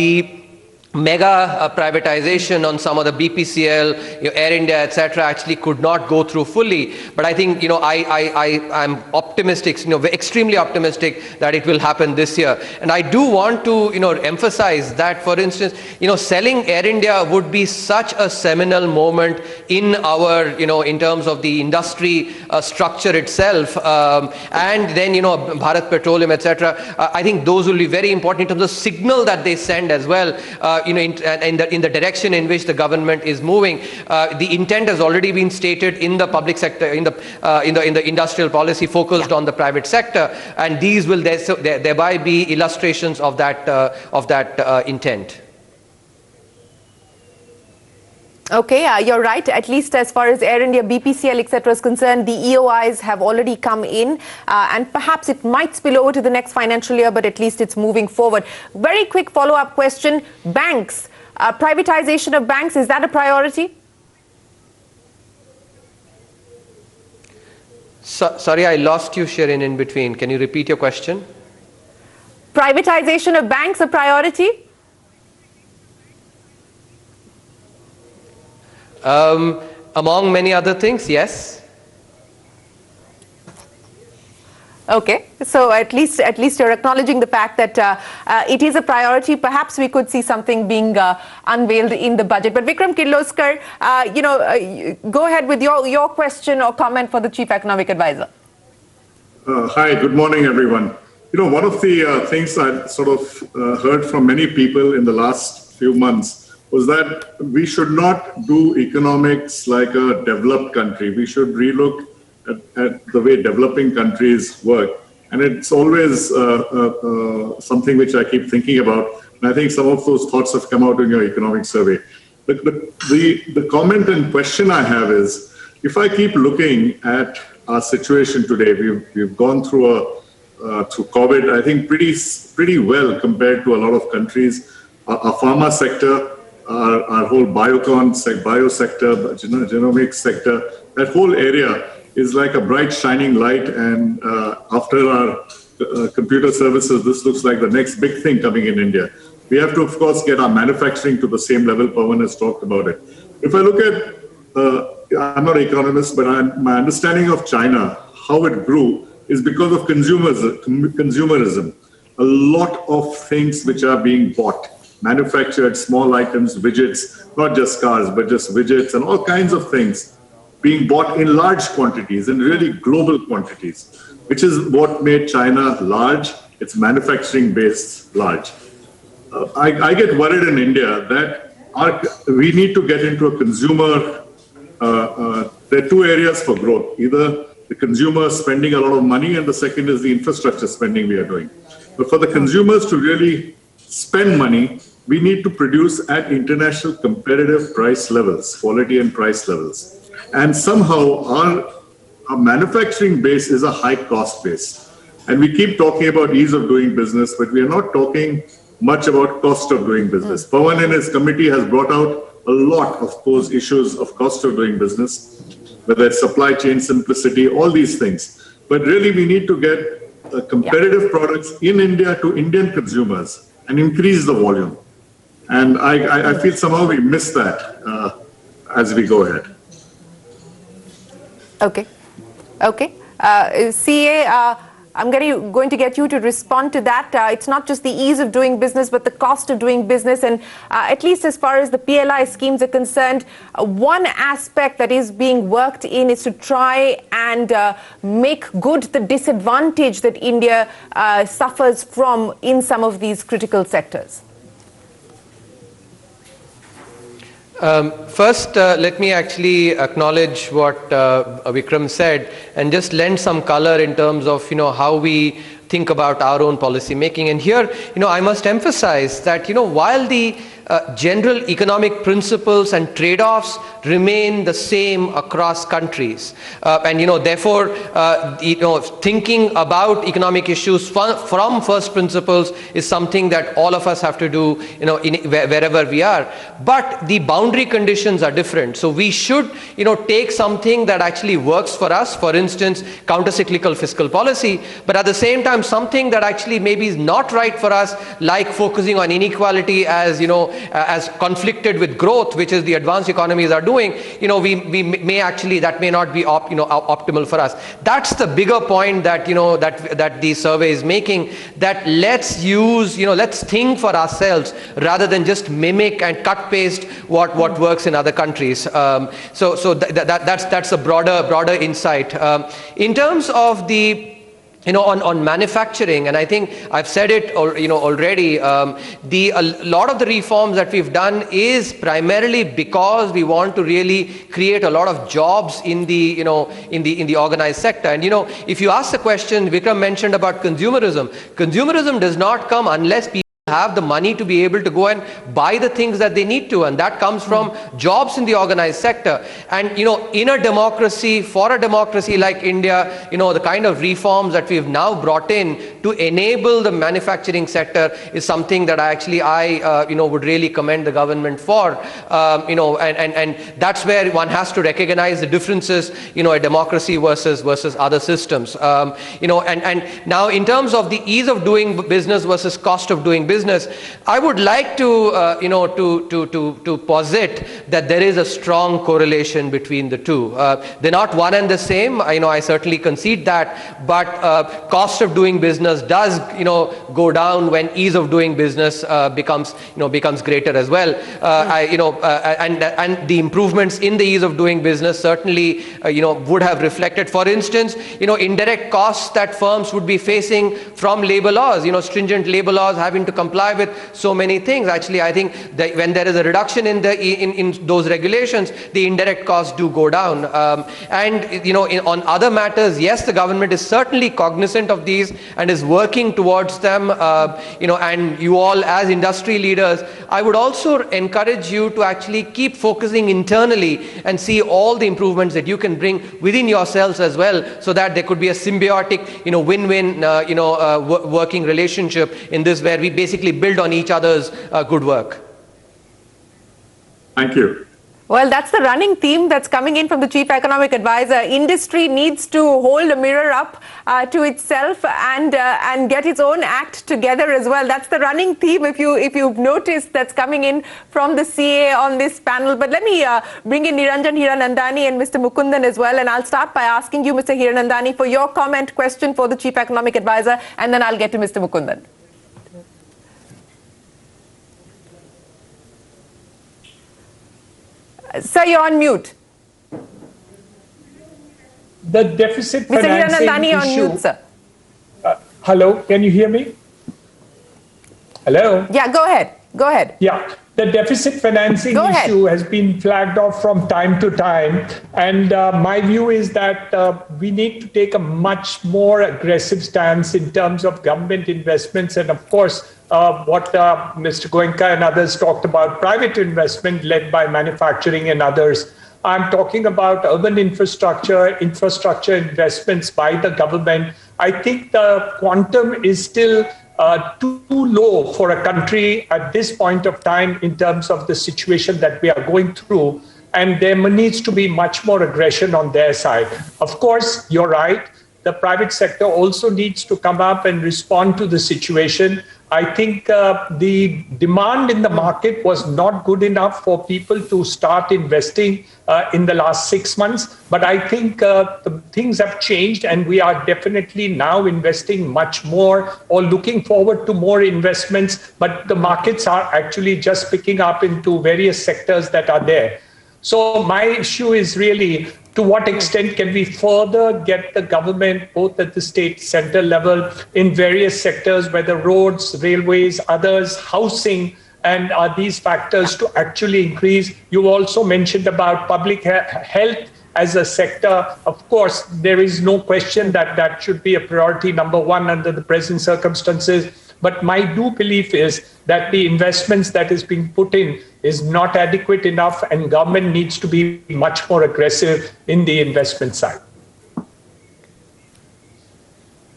mega privatization on some of the BPCL, Air India, etc., actually could not go through fully. But I think, I'm optimistic, extremely optimistic that it will happen this year. And I do want to, emphasize that, for instance, selling Air India would be such a seminal moment in our, in terms of the industry structure itself, and then, Bharat Petroleum, etc. I think those will be very important in terms of signal that they send as well. In the direction in which the government is moving. The intent has already been stated in the public sector, in the industrial policy focused on the private sector, and these will thereby be illustrations of that intent. Okay, you're right. At least as far as Air India, BPCL, etc. is concerned, the EOIs have already come in, and perhaps it might spill over to the next financial year, but at least it's moving forward. Very quick follow-up question. Banks, privatization of banks, is that a priority? Sorry, I lost you, Shirin, in between. Can you repeat your question? Privatization of banks a priority? Among many other things, yes. Okay, so at least you're acknowledging the fact that it is a priority. Perhaps we could see something being unveiled in the budget. But Vikram Kirloskar, go ahead with your question or comment for the Chief Economic Advisor. Hi, good morning, everyone. One of the things I sort of heard from many people in the last few months was that we should not do economics like a developed country. We should relook at the way developing countries work. And it's always something which I keep thinking about. And I think some of those thoughts have come out in your economic survey. But the comment and question I have is, if I keep looking at our situation today, we've gone through through COVID, I think pretty well compared to a lot of countries. Our pharma sector, our whole bio sector, genomics sector, that whole area is like a bright shining light, and after our computer services, this looks like the next big thing coming in India. We have to, of course, get our manufacturing to the same level. Pawan has talked about it. If I look at, I'm not an economist, but my understanding of China, how it grew, is because of consumerism. A lot of things which are being bought, manufactured, small items, widgets, not just cars, but just widgets and all kinds of things being bought in large quantities and really global quantities, which is what made China large, its manufacturing base large. I get worried in India that we need to get into a consumer, there are two areas for growth, either the consumer spending a lot of money and the second is the infrastructure spending we are doing. But for the consumers to really spend money, we need to produce at international competitive price levels, quality and price levels. And somehow our manufacturing base is a high cost base. And we keep talking about ease of doing business, but we are not talking much about cost of doing business. Pawan and his committee has brought out a lot of those issues of cost of doing business, whether it's supply chain simplicity, all these things. But really we need to get competitive products in India to Indian consumers and increase the volume. And I feel somehow we miss that as we go ahead. Okay. CA, I'm going to get you to respond to that. It's not just the ease of doing business, but the cost of doing business. And at least as far as the PLI schemes are concerned, one aspect that is being worked in is to try and make good the disadvantage that India suffers from in some of these critical sectors. First, let me actually acknowledge what Vikram said and just lend some color in terms of, how we think about our own policy making. And here, I must emphasize that, while the general economic principles and trade-offs remain the same across countries. And therefore, thinking about economic issues from first principles is something that all of us have to do, wherever we are. But the boundary conditions are different. So we should, take something that actually works for us, for instance, counter-cyclical fiscal policy, but at the same time, something that actually maybe is not right for us, like focusing on inequality as, as conflicted with growth, which is the advanced economies are doing, we may actually, that may not be optimal for us. That's the bigger point that, that the survey is making, that let's think for ourselves rather than just mimic and cut paste what works in other countries. So that's a broader insight. In terms of the on manufacturing, and I think I've said it already, a lot of the reforms that we've done is primarily because we want to really create a lot of jobs in the in the organized sector. And if you ask the question, Vikram mentioned about consumerism. Consumerism does not come unless people have the money to be able to go and buy the things that they need to, and that comes from jobs in the organized sector. And in a democracy, for a democracy like India, the kind of reforms that we've now brought in to enable the manufacturing sector is something that I would really commend the government for. And that's where one has to recognize the differences, a democracy versus other systems. And now in terms of the ease of doing business versus cost of doing business, I would like to posit that there is a strong correlation between the two. They're not one and the same. I certainly concede that, but cost of doing business does go down when ease of doing business becomes greater as well. And the improvements in the ease of doing business certainly would have reflected, for instance, indirect costs that firms would be facing from labor laws, stringent labor laws, having to comply with so many things. Actually, I think that when there is a reduction in those regulations, the indirect costs do go down. On other matters, yes, the government is certainly cognizant of these and is working towards them. And you all as industry leaders, I would also encourage you to actually keep focusing internally and see all the improvements that you can bring within yourselves as well, so that there could be a symbiotic, win-win, working relationship in this, where we basically build on each other's good work. Thank you. Well, that's the running theme that's coming in from the Chief Economic Advisor. Industry needs to hold a mirror up to itself and get its own act together as well. That's the running theme, if you've noticed, that's coming in from the CA on this panel. But let me bring in Niranjan Hiranandani and Mr. Mukundan as well. And I'll start by asking you, Mr. Hiranandani, for your comment question for the Chief Economic Advisor, and then I'll get to Mr. Mukundan. Sir, you're on mute. The deficit Mr. financing Hiranandani on issue. mute, sir. Hello, can you hear me? Hello? Yeah, go ahead. Go ahead. Yeah, the deficit financing issue has been flagged off from time to time. And my view is that we need to take a much more aggressive stance in terms of government investments. And of course, what Mr. Goenka and others talked about, private investment led by manufacturing and others. I'm talking about urban infrastructure investments by the government. I think the quantum is still too low for a country at this point of time in terms of the situation that we are going through. And there needs to be much more aggression on their side. Of course, you're right. The private sector also needs to come up and respond to the situation. I think the demand in the market was not good enough for people to start investing in the last 6 months. But I think the things have changed, and we are definitely now investing much more or looking forward to more investments. But the markets are actually just picking up into various sectors that are there. So my issue is really, to what extent can we further get the government, both at the state, center level, in various sectors, whether roads, railways, others, housing, and are these factors to actually increase? You also mentioned about public health as a sector. Of course, there is no question that that should be a priority number one under the present circumstances. But my belief is that the investments that is being put in is not adequate enough, and government needs to be much more aggressive in the investment side.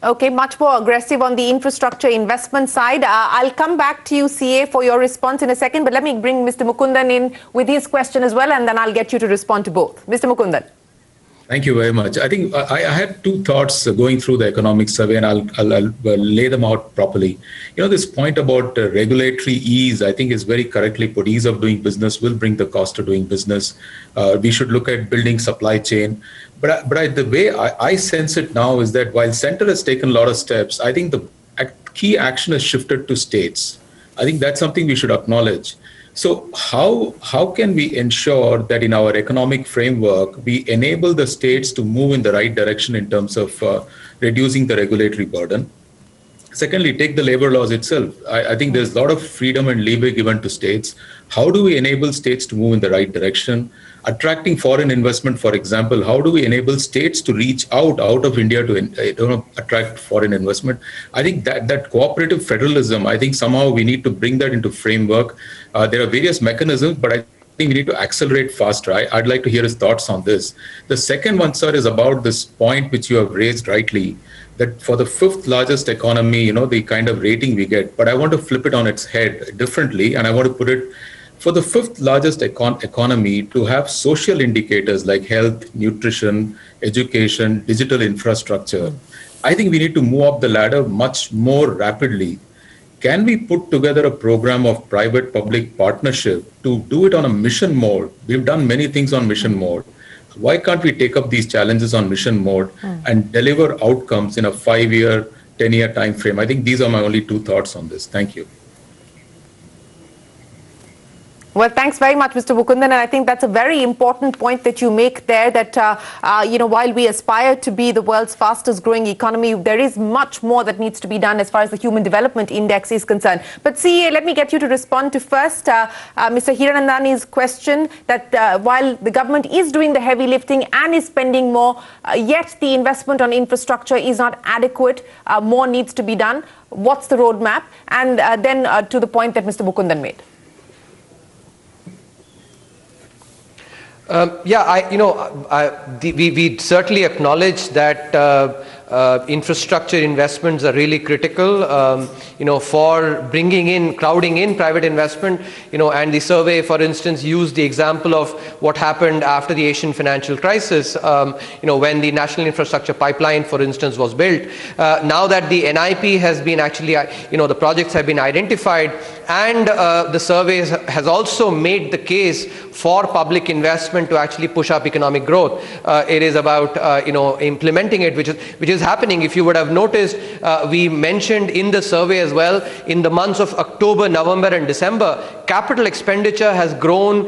Okay, much more aggressive on the infrastructure investment side. I'll come back to you, CA, for your response in a second, but let me bring Mr. Mukundan in with his question as well, and then I'll get you to respond to both. Mr. Mukundan. Thank you very much. I think I had two thoughts going through the economic survey, and I'll lay them out properly. This point about regulatory ease, I think, is very correctly put. Ease of doing business will bring the cost of doing business. We should look at building supply chain. But the way I sense it now is that while center has taken a lot of steps, I think the key action has shifted to states. I think that's something we should acknowledge. So how can we ensure that in our economic framework, we enable the states to move in the right direction in terms of reducing the regulatory burden? Secondly, take the labor laws itself. I think there's a lot of freedom and leeway given to states. How do we enable states to move in the right direction? Attracting foreign investment, for example, how do we enable states to reach out of India to attract foreign investment? I think that cooperative federalism, I think somehow we need to bring that into framework. There are various mechanisms, but I think we need to accelerate faster. I'd like to hear his thoughts on this. The second one, sir, is about this point which you have raised rightly, that for the fifth largest economy, the kind of rating we get, but I want to flip it on its head differently, and I want to put it, for the fifth largest economy to have social indicators like health, nutrition, education, digital infrastructure, I think we need to move up the ladder much more rapidly. Can we put together a program of private-public partnership to do it on a mission mode? We've done many things on mission mode. Why can't we take up these challenges on mission mode and deliver outcomes in a 5-year, 10-year time frame? I think these are my only two thoughts on this. Thank you. Well, thanks very much, Mr. Mukundan. And I think that's a very important point that you make there, that, while we aspire to be the world's fastest growing economy, there is much more that needs to be done as far as the Human Development Index is concerned. But CA, let me get you to respond to first Mr. Hiranandani's question that while the government is doing the heavy lifting and is spending more, yet the investment on infrastructure is not adequate. More needs to be done. What's the roadmap? And then to the point that Mr. Mukundan made. We certainly acknowledge that infrastructure investments are really critical, for crowding in private investment, and the survey, for instance, used the example of what happened after the Asian financial crisis, when the National Infrastructure Pipeline, for instance, was built. Now that the NIP has been actually, the projects have been identified, and the survey has also made the case for public investment to actually push up economic growth. It is about, implementing it, which is happening. If you would have noticed, we mentioned in the survey as well, in the months of October, November, and December, capital expenditure has grown,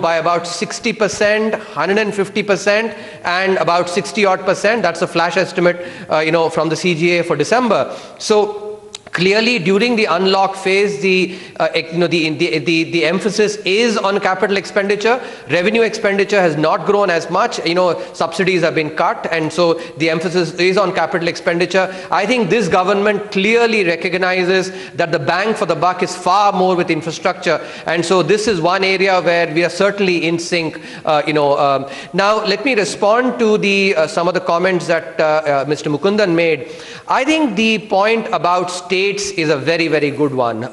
by about 60%, 150%, and about 60-odd%. That's a flash estimate, from the CGA for December. So clearly, during the unlock phase, the emphasis is on capital expenditure. Revenue expenditure has not grown as much. Subsidies have been cut, and so the emphasis is on capital expenditure. I think this government clearly recognizes that the bang for the buck is far more with infrastructure, and so this is one area where we are certainly in sync. Now, let me respond to some of the comments that Mr. Mukundan made. I think the point about states is a very, very good one.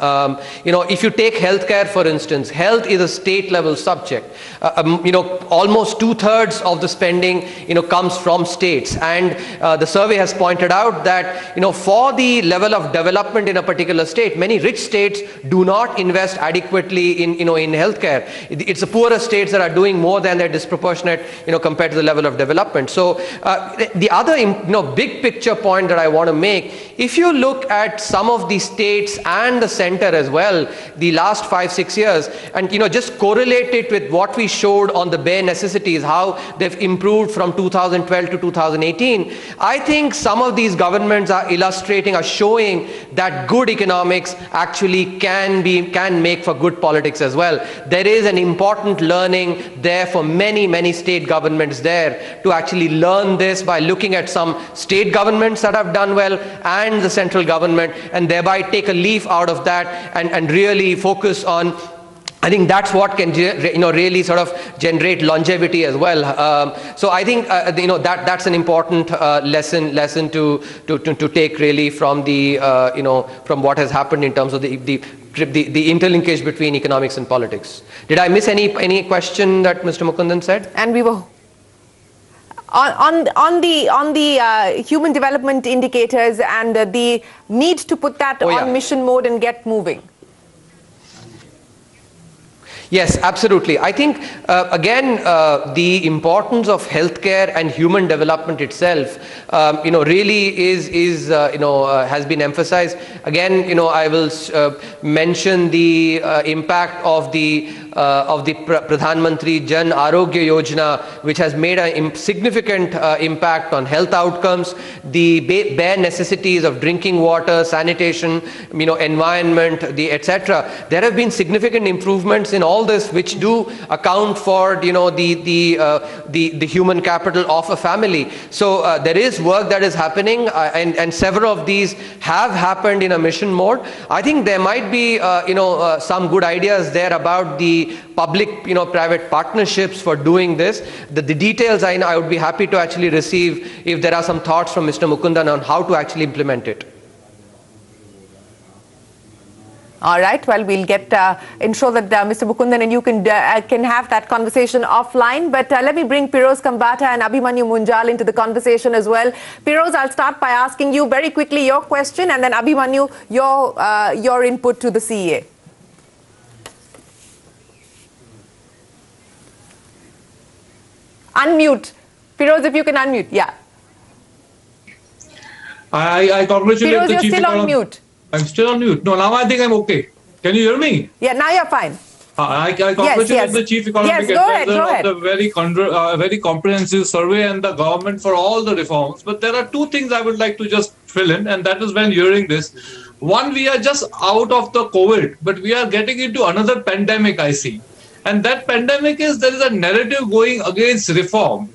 If you take healthcare, for instance, health is a state level subject. Almost 2/3 of the spending, comes from states. And the survey has pointed out that, for the level of development in a particular state, many rich states do not invest adequately in healthcare. It's the poorer states that are doing more than their disproportionate, compared to the level of development. So the other, big picture point that I want to make, if you look at some of the states and the center as well, the last 5-6 years, and just correlate it with what we showed on the bare necessities, how they've improved from 2012 to 2018, I think some of these governments are showing that good economics actually can make for good politics as well. There is an important learning there for many, many state governments there to actually learn this by looking at some state governments that have done well and the central government, and thereby take a leaf out of that and really focus on. I think that's what can really sort of generate longevity as well. So I think that's an important lesson to take really from the from what has happened in terms of the interlinkage between economics and politics. Did I miss any question that Mr. Mukundan said? And we were On the human development indicators and the need to put that on mission mode and get moving. Yes, absolutely. I think, again, the importance of healthcare and human development itself, really has been emphasized. Again, I will mention the impact of the Pradhan Mantri Jan Arogya Yojana, which has made a significant impact on health outcomes, the bare necessities of drinking water, sanitation, environment, etc. There have been significant improvements in all this, which do account for the human capital of a family. So there is work that is happening, and several of these have happened in a mission mode. I think there might be some good ideas there about the public-private partnerships for doing this. The details I would be happy to actually receive if there are some thoughts from Mr. Mukundan on how to actually implement it. All right. Well, we'll ensure that Mr. Mukundan and you can have that conversation offline. But let me bring Piroz Kambata and Abhimanyu Munjal into the conversation as well. Piroz, I'll start by asking you very quickly your question, and then Abhimanyu, your input to the CEA. Unmute. Piroz, if you can unmute. Yeah. I congratulate Piroz, the you're Chief still on Economist. mute. I'm still on mute. No, now I think I'm okay. Can you hear me? Yeah, now you're fine. I congratulate the Chief Economic Advisor of the very comprehensive survey and the government for all the reforms. But there are two things I would like to just fill in, and that is when hearing this. One, we are just out of the COVID, but we are getting into another pandemic, I see. And that pandemic is, there is a narrative going against reform.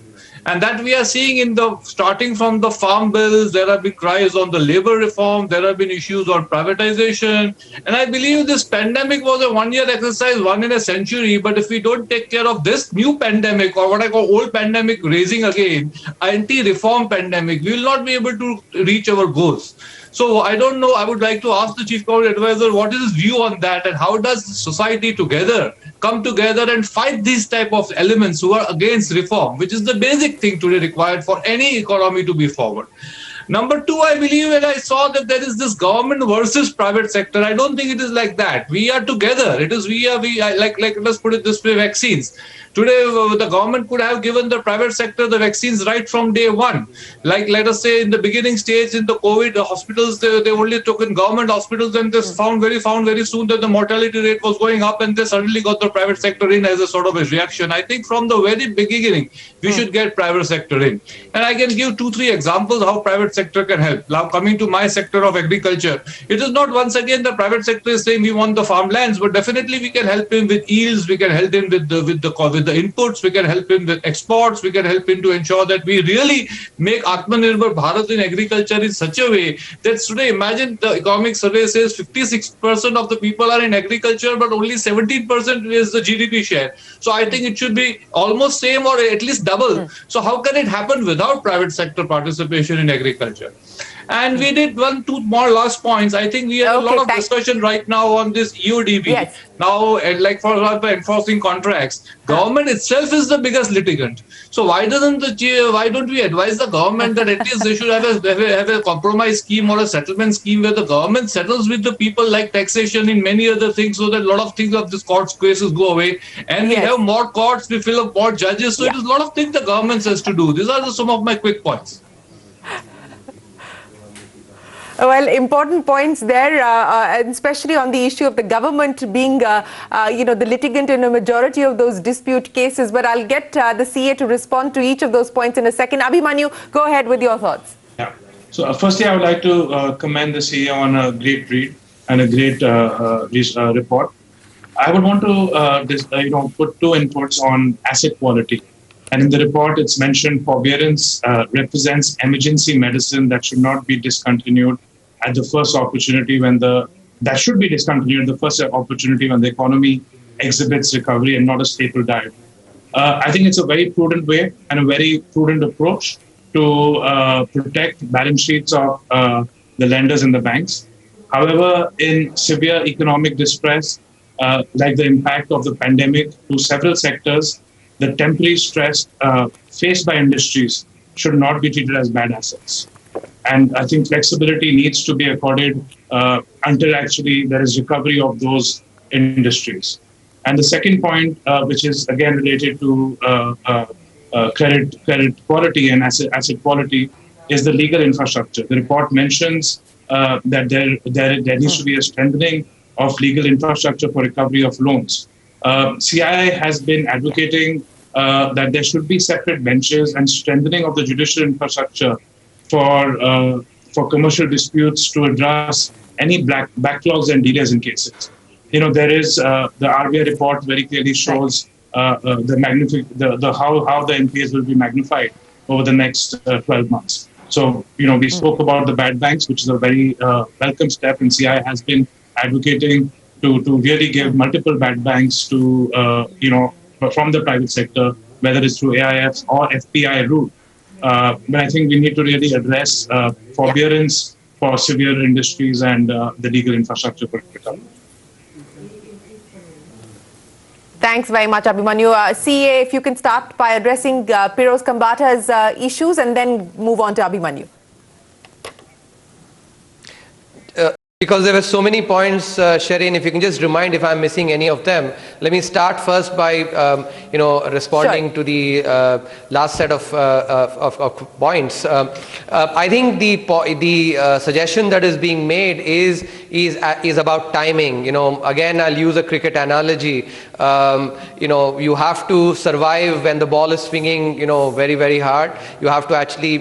And that we are seeing starting from the farm bills, there have been cries on the labor reform, there have been issues on privatization. And I believe this pandemic was a one-year exercise, one in a century. But if we don't take care of this new pandemic, or what I call old pandemic raising again, anti-reform pandemic, we will not be able to reach our goals. So I don't know, I would like to ask the Chief Economic Advisor, what is his view on that, and how does society come together and fight these type of elements who are against reform, which is the basic thing today required for any economy to be forward. Number two, I believe when I saw that there is this government versus private sector, I don't think it is like that. We are together. It is let's put it this way, vaccines. Today, the government could have given the private sector the vaccines right from day one. Like, let us say, in the beginning stage, in the COVID hospitals, they only took in government hospitals, and they found very soon that the mortality rate was going up, and they suddenly got the private sector in as a sort of a reaction. I think from the very beginning, we should get private sector in. And I can give 2-3 examples how private sector can help. Now, coming to my sector of agriculture, it is not once again the private sector is saying we want the farmlands, but definitely we can help him with yields, we can help him with the inputs, we can help him with exports, we can help him to ensure that we really make Atmanirbhar Bharat in agriculture in such a way that today, imagine the economic survey says 56% of the people are in agriculture, but only 17% is the GDP share. So I think it should be almost same or at least double. So how can it happen without private sector participation in agriculture? And we did 2 more last points. I think we have a lot of discussion right now on this EODB. Yes. Now, like for example, enforcing contracts, government itself is the biggest litigant. So why don't we advise the government that at least they should have a compromise scheme or a settlement scheme where the government settles with the people, like taxation and many other things, so that a lot of things of this court cases go away, and we have more courts, we fill up more judges. So it is a lot of things the government has to do. These are some of my quick points. Well, important points there, especially on the issue of the government being, the litigant in a majority of those dispute cases. But I'll get the CA to respond to each of those points in a second. Abhimanyu, go ahead with your thoughts. Yeah. So firstly, I would like to commend the CA on a great read and a great report. I would want to put 2 inputs on asset quality. And in the report, it's mentioned forbearance represents emergency medicine that should not be discontinued at the first opportunity that should be discontinued the first opportunity when the economy exhibits recovery and not a staple diet. I think it's a very prudent way and a very prudent approach to protect balance sheets of the lenders and the banks. However, in severe economic distress, like the impact of the pandemic to several sectors, the temporary stress faced by industries should not be treated as bad assets. And I think flexibility needs to be accorded until actually there is recovery of those industries. And the second point, which is again related to credit quality and asset quality, is the legal infrastructure. The report mentions that there needs to be a strengthening of legal infrastructure for recovery of loans. CII has been advocating that there should be separate benches and strengthening of the judicial infrastructure for commercial disputes to address any backlogs and delays in cases. There is the RBI report very clearly shows how the NPAs will be magnified over the next 12 months. So, we spoke about the bad banks, which is a very welcome step, and CI has been advocating to really give multiple bad banks to, from the private sector, whether it's through AIFs or FPI route. But I think we need to really address forbearance for severe industries and the legal infrastructure for recovery. Thanks very much, Abhimanyu. CA, if you can start by addressing Piroz Kambata's issues and then move on to Abhimanyu. Because there were so many points, Shireen, if you can just remind if I'm missing any of them. Let me start first by, responding to the last set of points. I think the suggestion that is being made is about timing. Again, I'll use a cricket analogy. You have to survive when the ball is swinging, very, very hard. You have to actually,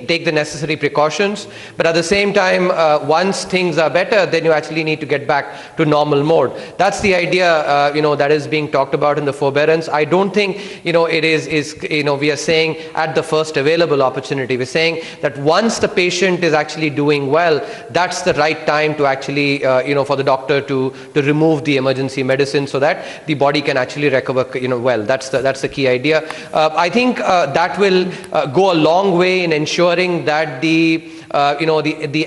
take the necessary precautions. But at the same time, once things are better, then you actually need to get back to normal mode. That's the idea, that is being talked about in the forbearance. I don't think, it is we are saying at the first available opportunity. We're saying that once the patient is actually doing well, that's the right time to actually, for the doctor to remove the emergency medicine so that the body can actually recover, well. That's the key idea. I think that will go a long way in ensuring that the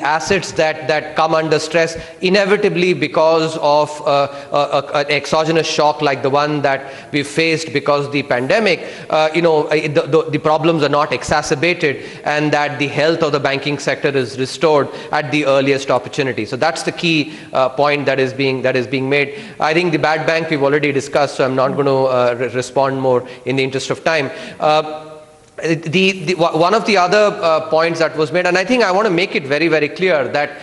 assets that come under stress inevitably because of an exogenous shock like the one that we faced because of the pandemic, the problems are not exacerbated and that the health of the banking sector is restored at the earliest opportunity. So that's the key point that is being made. I think the bad bank we've already discussed, so I'm not going to respond more in the interest of time. One of the other points that was made, and I think I want to make it very, very clear that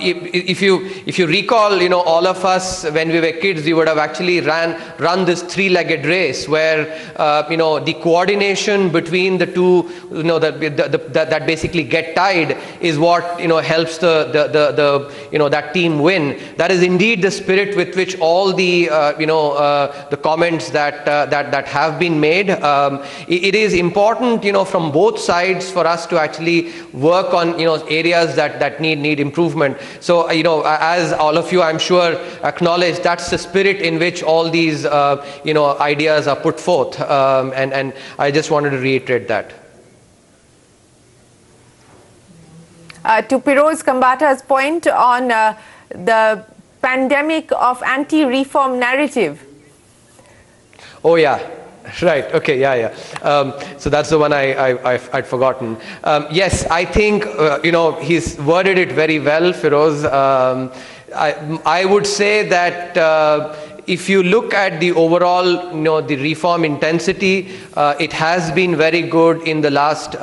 if you recall, all of us when we were kids, we would have actually run this three-legged race where the coordination between the two, that basically get tied is what helps that team win. That is indeed the spirit with which all the the comments that have been made. It is important, from both sides for us to actually work on, areas that need improvement. So, as all of you, I'm sure, acknowledge, that's the spirit in which all these, ideas are put forth. And I just wanted to reiterate that. To Piroz Kambata's point on the pandemic of anti-reform narrative. Oh, yeah. Right. Okay. Yeah. So that's the one I'd forgotten. Yes, I think he's worded it very well, Firoz. I would say that if you look at the overall, the reform intensity, it has been very good in the last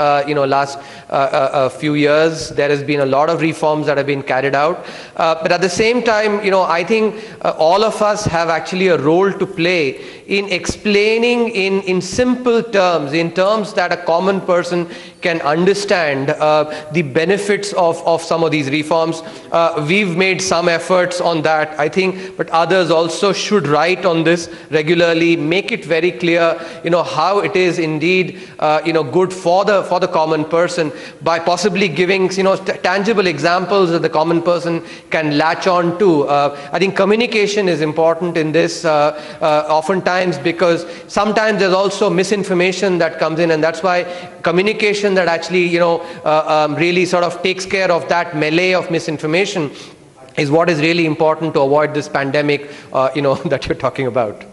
few years. There has been a lot of reforms that have been carried out. But at the same time, I think all of us have actually a role to play in explaining in simple terms, in terms that a common person can understand the benefits of some of these reforms. We've made some efforts on that, I think, but others also should write on this regularly, make it very clear, how it is indeed, good for the common person by possibly giving, tangible examples that the common person can latch on to. I think communication is important in this, oftentimes, because sometimes there's also misinformation that comes in, and that's why communication that actually, really sort of takes care of that melee of misinformation is what is really important to avoid this pandemic, that you're talking about.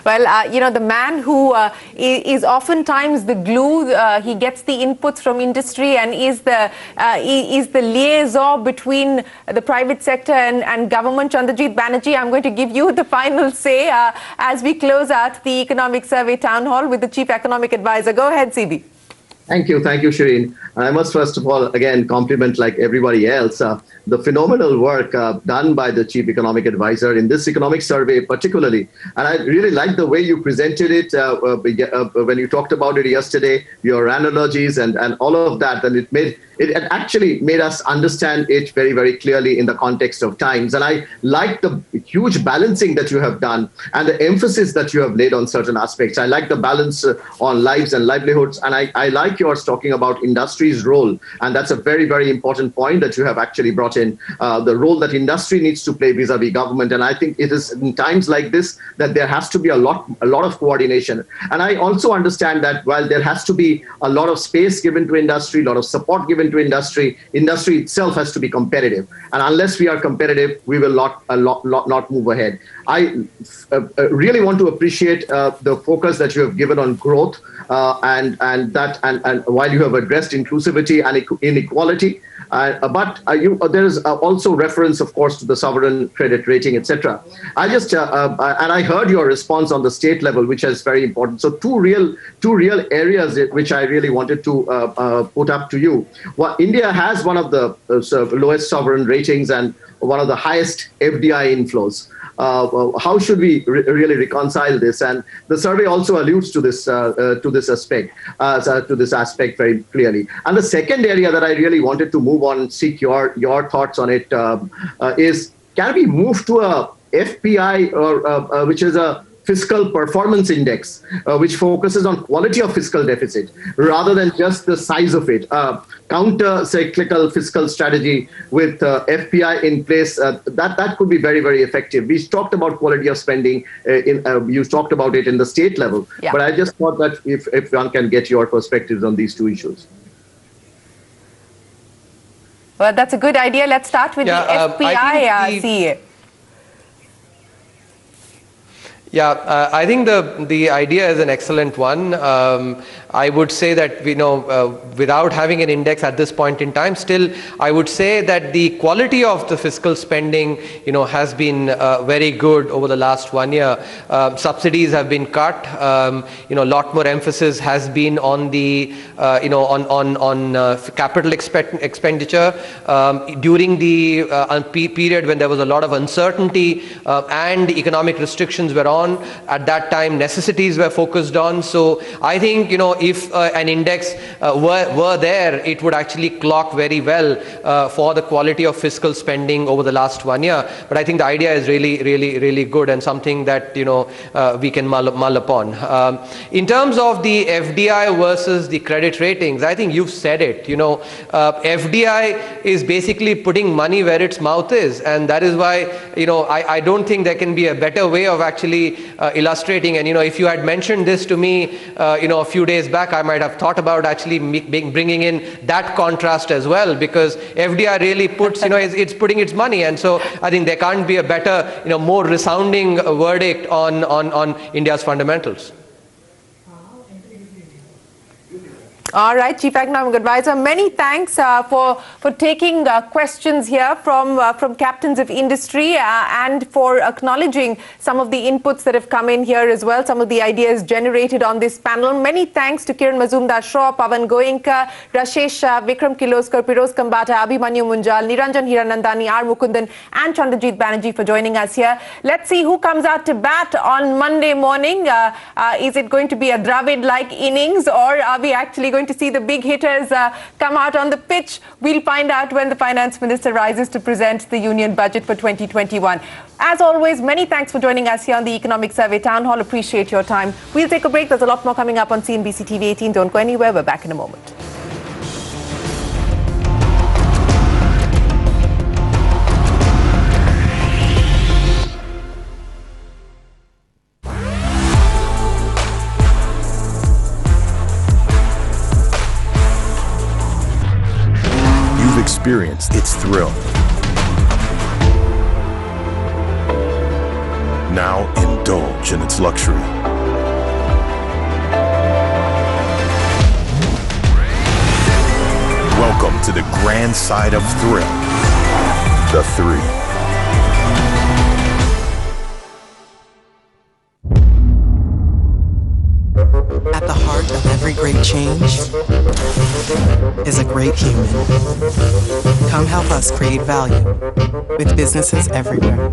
Well, the man who is oftentimes the glue, he gets the inputs from industry and is the liaison between the private sector and government. Chandrajit Banerjee, I'm going to give you the final say as we close out the Economic Survey Town Hall with the Chief Economic Advisor. Go ahead, CB. Thank you, Shireen. And I must first of all, again, compliment, like everybody else, the phenomenal work done by the Chief Economic Advisor in this economic survey particularly. And I really like the way you presented it when you talked about it yesterday, your analogies and all of that. And it actually made us understand it very, very clearly in the context of times. And I like the huge balancing that you have done and the emphasis that you have laid on certain aspects. I like the balance on lives and livelihoods. And I like yours talking about industry's role. And that's a very, very important point that you have actually brought in, the role that industry needs to play vis-a-vis government. And I think it is in times like this that there has to be a lot of coordination. And I also understand that while there has to be a lot of space given to industry, a lot of support given to industry itself has to be competitive. And unless we are competitive, we will not move ahead. I really want to appreciate the focus that you have given on growth and while you have addressed inclusivity and inequality. But there is also reference, of course, to the sovereign credit rating, etc. I just and I heard your response on the state level, which is very important. So two real areas which I really wanted to put up to you. Well, India has one of the lowest sovereign ratings and one of the highest FDI inflows. How should we really reconcile this? And the survey also alludes to this aspect very clearly. And the second area that I really wanted to move on and seek your thoughts on it is, can we move to a FPI, or which is a fiscal performance index, which focuses on quality of fiscal deficit rather than just the size of it. Counter-cyclical fiscal strategy with FPI in place, that could be very, very effective. We talked about quality of spending, you talked about it in the state level, yeah. But I just thought that if one can get your perspectives on these two issues. Well, that's a good idea. Let's start with the FPI CA. Yeah, I think the idea is an excellent one. I would say that, without having an index at this point in time, still, I would say that the quality of the fiscal spending, has been very good over the last 1 year. Subsidies have been cut. A lot more emphasis has been on the, on capital expenditure during the period when there was a lot of uncertainty and economic restrictions were on. At that time, necessities were focused on. So I think, if an index were there, it would actually clock very well for the quality of fiscal spending over the last 1 year. But I think the idea is really, really, really good and something that, we can mull upon. In terms of the FDI versus the credit ratings, I think you've said it. FDI is basically putting money where its mouth is. And that is why, I don't think there can be a better way of actually illustrating. And if you had mentioned this to me a few days back, I might have thought about actually bringing in that contrast as well, because FDI really puts it's putting its money, and so I think there can't be a better more resounding verdict on India's fundamentals. All right, Chief Economic Advisor, many thanks for taking questions here from captains of industry and for acknowledging some of the inputs that have come in here as well, some of the ideas generated on this panel. Many thanks to Kiran Mazumdar-Shaw, Pawan Goenka, Rashesh Shah, Vikram Kirloskar, Piroz Kambata, Abhimanyu Munjal, Niranjan Hiranandani, R. Mukundan and Chandrajit Banerjee for joining us here. Let's see who comes out to bat on Monday morning. Is it going to be a Dravid-like innings, or are we actually going to see the big hitters come out on the pitch? We'll find out when the Finance Minister rises to present the Union Budget for 2021. As always, many thanks for joining us here on the Economic Survey Town Hall. Appreciate your time. We'll take a break. There's a lot more coming up on CNBC TV 18. Don't go anywhere. We're back in a moment. Experience its thrill. Now indulge in its luxury. Welcome to the grand side of thrill. The 3. At the heart of every great change is a great human. Come help us create value with businesses everywhere.